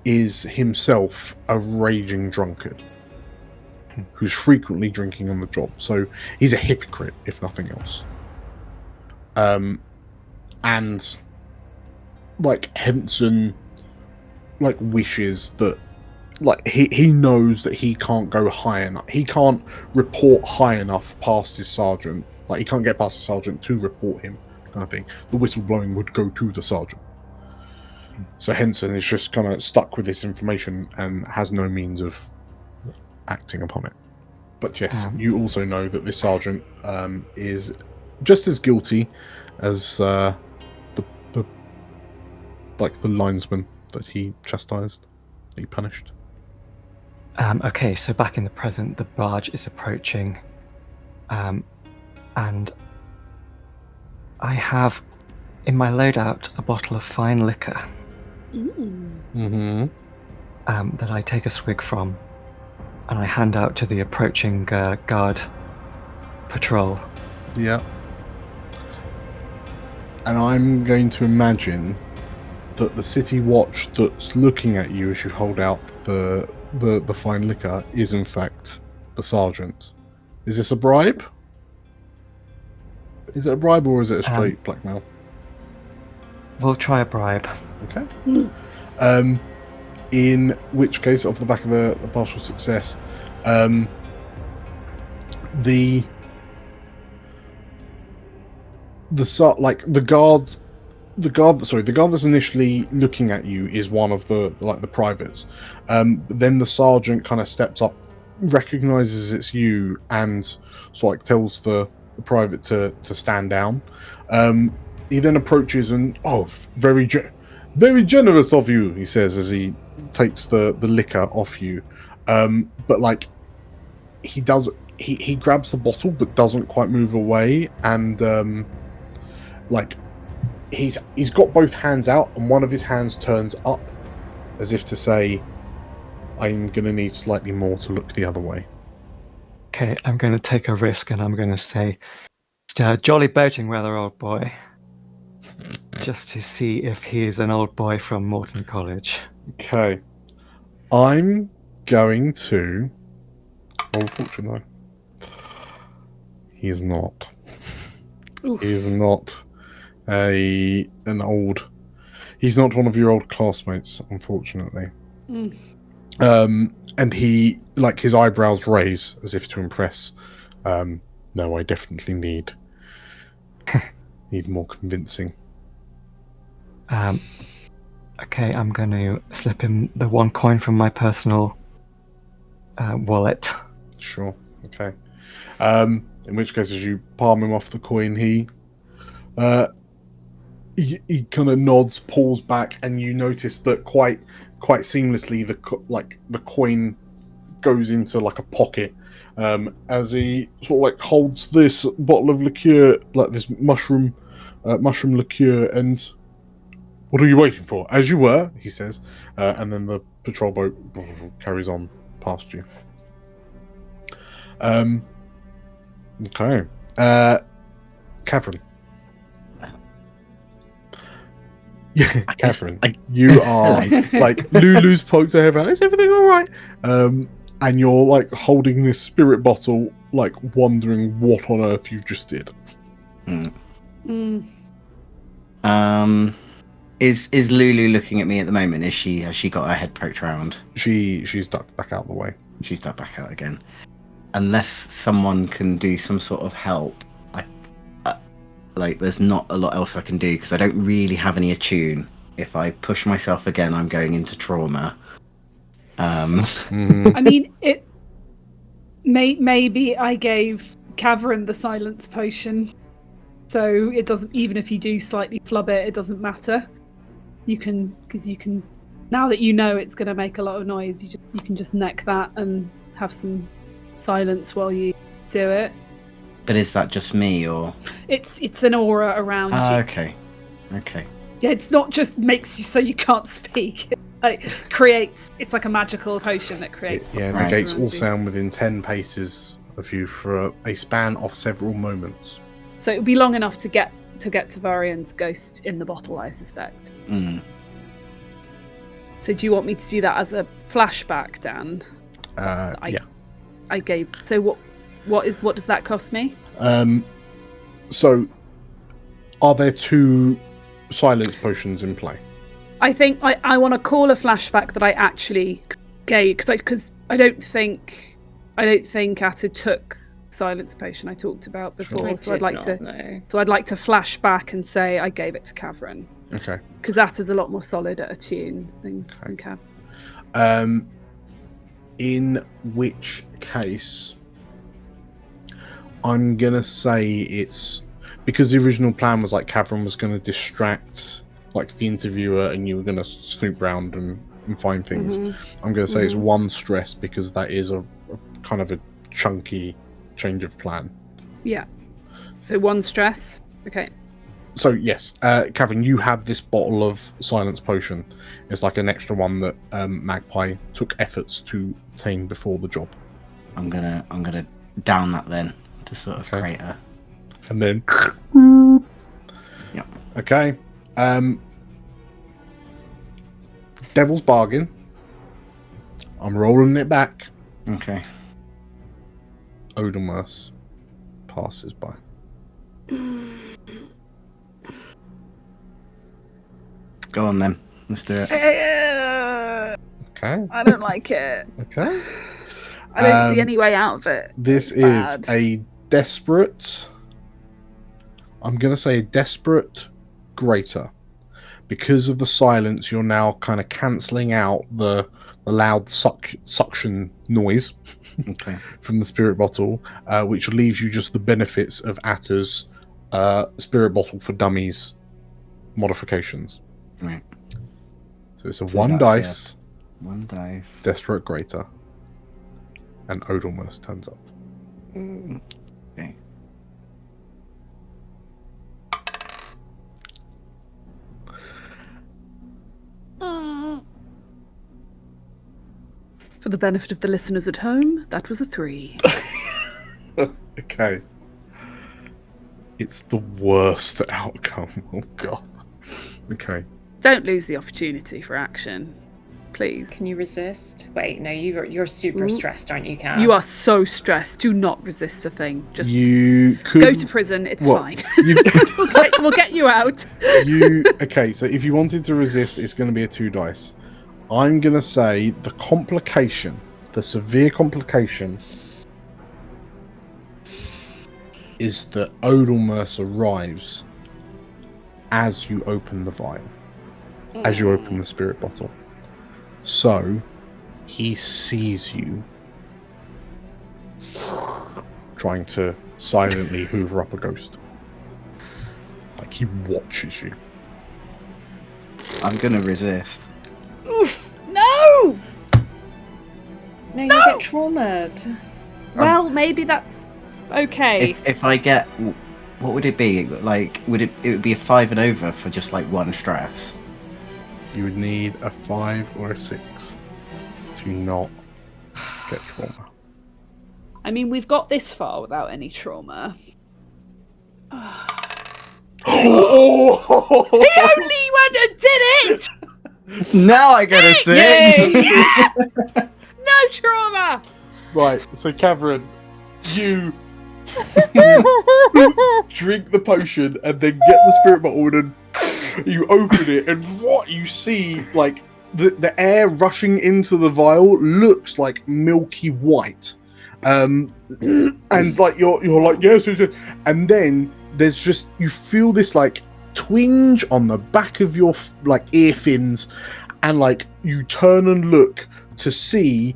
is himself a raging drunkard who's frequently drinking on the job. So he's a hypocrite, if nothing else. And like Henson like wishes that like he knows that he can't go high enough. He can't report high enough past his sergeant. Like he can't get past the sergeant to report him, kind of thing. The whistleblowing would go to the sergeant. So Henson is just kind of stuck with this information and has no means of acting upon it. But yes, you also know that this sergeant is just as guilty as the linesman that he chastised, that he punished. Okay, so back in the present, the barge is approaching, and I have in my loadout a bottle of fine liquor. Mm-hmm. That I take a swig from, and I hand out to the approaching guard patrol. Yeah. And I'm going to imagine that the city watch that's looking at you as you hold out the fine liquor is in fact the sergeant. Is this a bribe? Is it a bribe or is it a straight blackmail? We'll try a bribe. Okay. In which case, off the back of a partial success, the guard that's initially looking at you is one of the privates. Then the sergeant kind of steps up, recognizes it's you, and sort of tells the private to stand down. He then approaches and very generous of you, he says as he takes the liquor off you. But like he grabs the bottle but doesn't quite move away, and like he's got both hands out and one of his hands turns up as if to say, I'm going to need slightly more to look the other way. Okay, I'm going to take a risk and I'm going to say, jolly boating weather, old boy. Just to see if he is an old boy from Morton College. Okay. I'm going to... Unfortunately, he is not. Oof. He is not an old... He's not one of your old classmates, unfortunately. And he, like, his eyebrows raise as if to impress. No, I definitely need more convincing. Okay, I'm going to slip him the one coin from my personal wallet. Sure, okay. In which case, as you palm him off the coin, he kind of nods, pulls back, and you notice that quite seamlessly the coin goes into like a pocket as he sort of like holds this bottle of liqueur, like this mushroom liqueur, and what are you waiting for? As you were, he says, and then the patrol boat carries on past you. Okay. Catherine. Yeah, Catherine. You are like Lulu's poked her head. Is everything all right? And you're like holding this spirit bottle, like wondering what on earth you just did. Is Lulu looking at me at the moment? Has she got her head poked around? She's ducked back out of the way. She's ducked back out again. Unless someone can do some sort of help, there's not a lot else I can do because I don't really have any attune. If I push myself again, I'm going into trauma. I mean, it maybe I gave Cavern the silence potion, so it doesn't. Even if you do slightly flub it, it doesn't matter. You can now that you know it's going to make a lot of noise. You can just neck that and have some silence while you do it. But is that just me, or it's an aura around you? Okay. Yeah, it's not just makes you so you can't speak. It's like a magical potion that creates. It negates all sound within 10 paces of you for a span of several moments. So it would be long enough to get to get Tavarian's ghost in the bottle, I suspect. So do you want me to do that as a flashback, Dan? Yeah. I gave. So what does that cost me? So are there 2 silence potions in play? I think I want to call a flashback that I actually gave because I don't think Atta took silence potion I talked about before. So I'd like to flash back and say I gave it to Cavern. Okay. Because Atta's a lot more solid at a tune than Cavern. In which case, I'm gonna say it's because the original plan was like Cavern was gonna distract like the interviewer and you were gonna snoop round and find things. I'm gonna say it's 1 stress because that is a kind of a chunky change of plan. Yeah. So 1 stress. Okay. So yes, Cavern, you have this bottle of silence potion. It's like an extra one that Magpie took efforts to obtain before the job. I'm gonna down that then to sort of create a. And then. Yep. Okay. Devil's bargain. I'm rolling it back. Okay. Odomos passes by. Go on then. Let's do it. Okay. I don't like it. Okay. I don't see any way out of it. This is a desperate. I'm going to say a desperate greater. Because of the silence, you're now kind of cancelling out the loud suction noise from the spirit bottle, which leaves you just the benefits of Atta's spirit bottle for dummies modifications. Right. So it's a 1 dice. 1 dice. Desperate greater. And Odomos turns up. Okay. For the benefit of the listeners at home, that was a 3. Okay. It's the worst outcome. Oh god. Okay. Don't lose the opportunity for action, please. Can you resist? Wait, no, you're super stressed, aren't you, Cam? You are so stressed. Do not resist a thing. Just you could go to prison. It's fine. We'll get you out. Okay, so if you wanted to resist, it's going to be a 2 dice. I'm going to say the complication, the severe complication, is that Odomos arrives as you open the vial, as you open the spirit bottle. So, he sees you trying to silently hoover up a ghost. Like, he watches you. I'm going to resist. Oof! No! No, you get traumatized. Well, maybe that's okay. If I get, what would it be? Like, it would be a 5 and over for just like 1 stress? You would need a 5 or a 6 to not get trauma. I mean, we've got this far without any trauma. He only went and did it! Now I get a 6! Yes! No trauma! Right, so Cavern, you drink the potion and then get the spirit bottle and you open it, and what you see, like, the air rushing into the vial looks like milky white. And like you're like, yes, and then there's just, you feel this like twinge on the back of your like ear fins, and like you turn and look to see,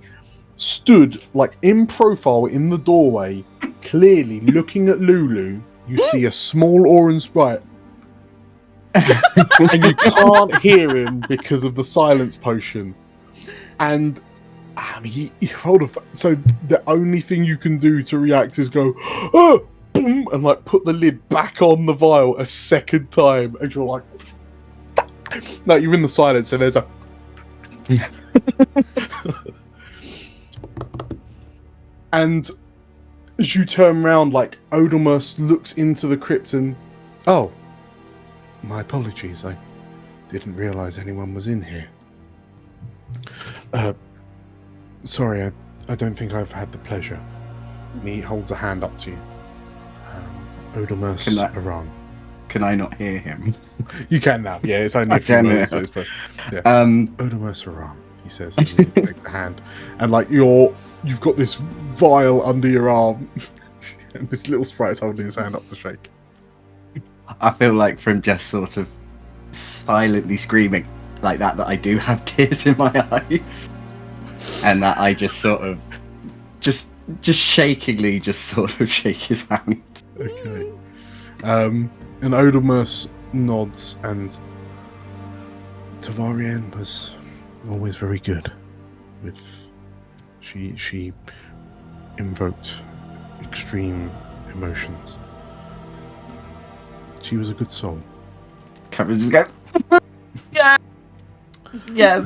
stood like in profile in the doorway, clearly looking at Lulu, you see a small orange sprite. And you can't hear him because of the silence potion. And hold on. So the only thing you can do to react is go, oh, boom, and like put the lid back on the vial a second time, and you're like, no, you're in the silence, and there's a. And as you turn around, like Odomos looks into the crypt and, oh, My apologies, I didn't realize anyone was in here. Sorry, I don't think I've had the pleasure. And he holds a hand up to you. Odomus Iran. Can I not hear him? You can now. Yeah, it's only a few words. But yeah. Odomus Iran, he says, and he shakes the hand. And like you've got this vial under your arm, and this little sprite is holding his hand up to shake. I feel like from just sort of silently screaming like that I do have tears in my eyes, and that I just sort of just shakingly just sort of shake his hand. Okay. And Odomus nods, and Tavarien was always very good with. She invoked extreme emotions. She was a good soul. Kevin just go, yeah, yes.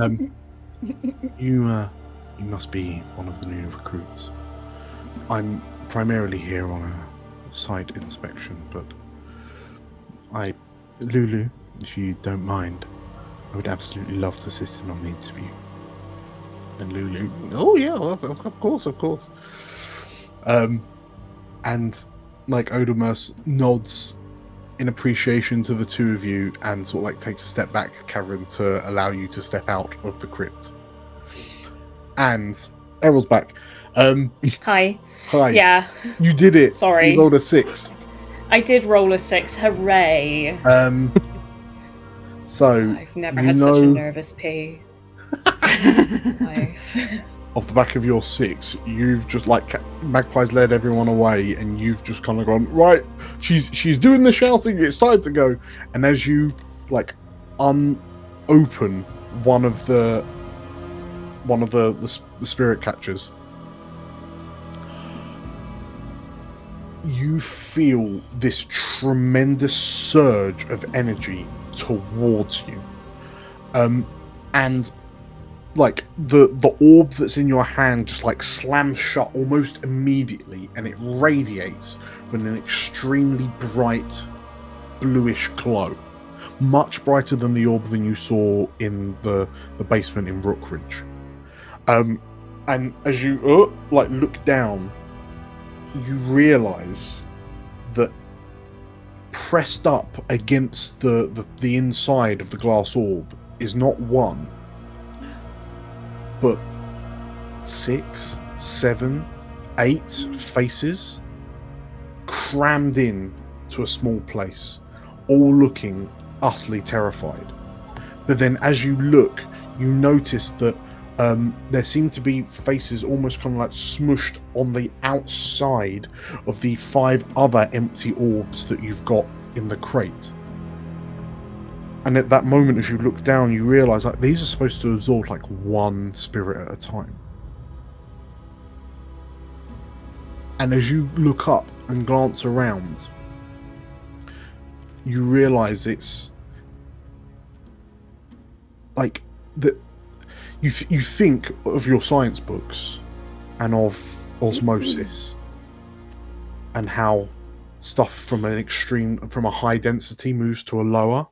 You must be one of the new recruits. I'm primarily here on a site inspection, but Lulu, if you don't mind, I would absolutely love to sit in on the interview. And Lulu, oh yeah, of course. And like Odomus nods in appreciation to the two of you and sort of like takes a step back, Karen, to allow you to step out of the crypt. And Errol's back. Hi. Yeah. You did it. Sorry. You rolled a 6. I did roll a 6. Hooray. So I've never had such a nervous pee. Off the back of your 6, you've just like Magpie's led everyone away, and you've just kind of gone, right, she's doing the shouting, it's time to go. And as you like unopen one of the spirit catchers, you feel this tremendous surge of energy towards you, and like the orb that's in your hand just like slams shut almost immediately, and it radiates with an extremely bright bluish glow, much brighter than the orb than you saw in the basement in Rookridge. And as you like look down, you realize that pressed up against the inside of the glass orb is not one, but 6, 7, 8 faces crammed in to a small place, all looking utterly terrified. But then as you look, you notice that there seem to be faces almost kind of like smushed on the outside of the 5 other empty orbs that you've got in the crate. And at that moment, as you look down, you realise like these are supposed to absorb like one spirit at a time. And as you look up and glance around, you realise it's like that. You think of your science books and of osmosis and how stuff from a high density moves to a lower,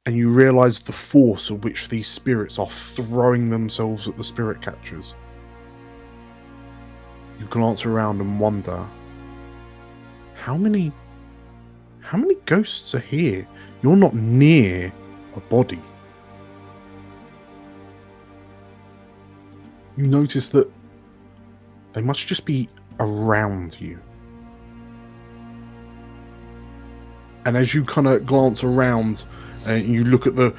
and you realise the force at which these spirits are throwing themselves at the spirit catchers. You glance around and wonder, how many ghosts are here? You're not near a body. You notice that they must just be around you. And as you kind of glance around and you look at the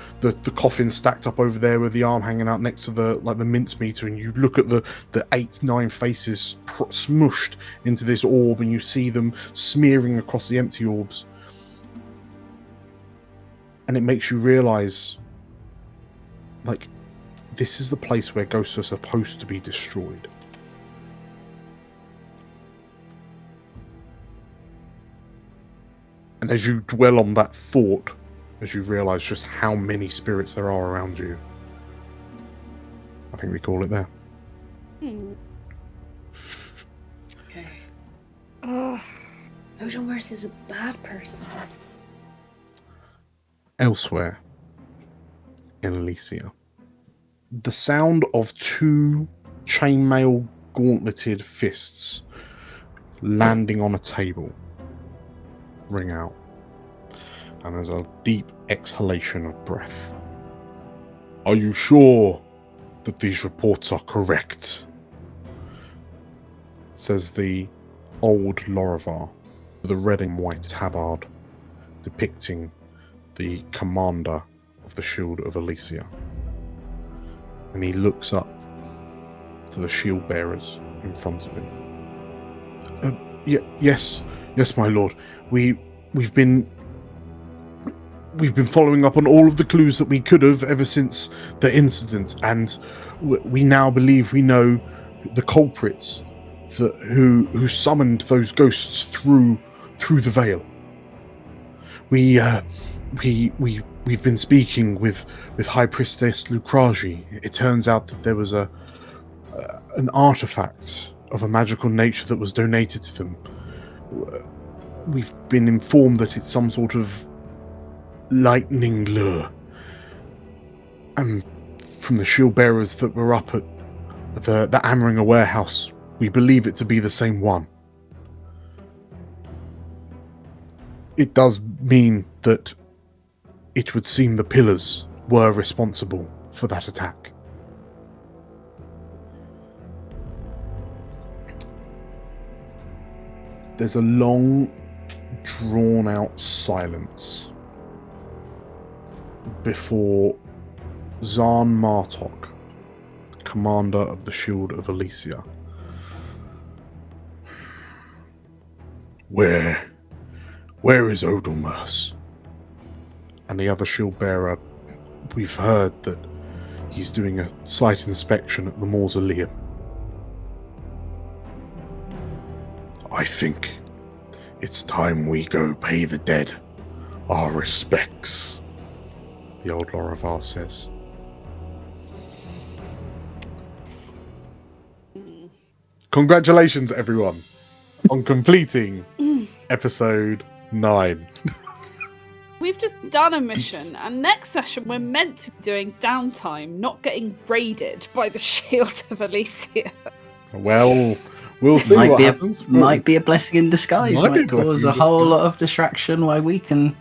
coffin stacked up over there with the arm hanging out next to the mincemeter, and you look at the 8-9 faces smushed into this orb, and you see them smearing across the empty orbs. And it makes you realise, like, this is the place where ghosts are supposed to be destroyed. And as you dwell on that thought, as you realise just how many spirits there are around you, I think we call it there. Okay. Oh, Odomus is a bad person. Elsewhere in Elysia, the sound of two chainmail gauntleted fists landing on a table ring out, and there's a deep exhalation of breath. Are you sure that these reports are correct? Says the old Lorivar with a red and white tabard depicting the commander of the Shield of Elysia. And he looks up to the shield bearers in front of him. Yes, my lord. We've been following up on all of the clues that we could have ever since the incident, and we now believe we know the culprits who summoned those ghosts through the veil. We've been speaking with High Priestess Lucragi. It turns out that there was an artifact of a magical nature that was donated to them. We've been informed that it's some sort of lightning lure. And from the shield bearers that were up at the Amringer warehouse, we believe it to be the same one. It does mean that it would seem the pillars were responsible for that attack. There's a long, drawn-out silence before Zahn Martok, commander of the Shield of Elysia. Where is Odelmers? And the other shield bearer, we've heard that he's doing a site inspection at the mausoleum. I think it's time we go pay the dead our respects, the old Lorivar says. Congratulations, everyone, on completing episode 9. We've just done a mission, and next session we're meant to be doing downtime, not getting raided by the Shield of Elysia. Well, we'll see what happens. Might be a blessing in disguise. Might cause a whole lot of distraction while we can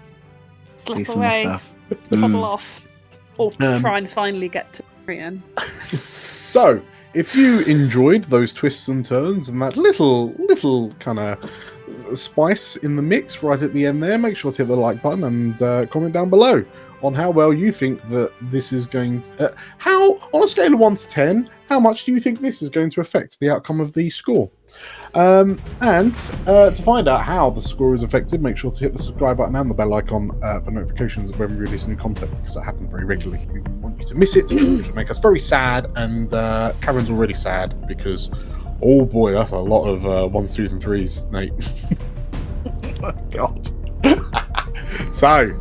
slip do some away, stuff. toddle off, or try and finally get to Brian. So, if you enjoyed those twists and turns and that little kind of spice in the mix right at the end there, make sure to hit the like button and comment down below on how well you think that this is going to... how, on a scale of 1 to 10, how much do you think this is going to affect the outcome of the score? And to find out how the score is affected, make sure to hit the subscribe button and the bell icon for notifications when we release new content, because that happens very regularly. We want you to miss it. It would make us very sad, and Karen's already sad because, oh boy, that's a lot of 1s, 2s and 3s, Nate. Oh god. So,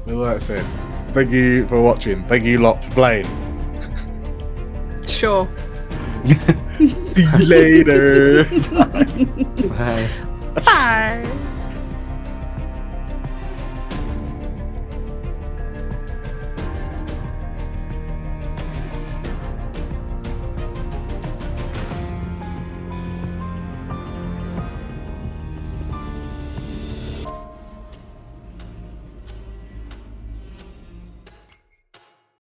with that said, thank you for watching. Thank you lot for playing. Sure. See you later. Bye. Bye.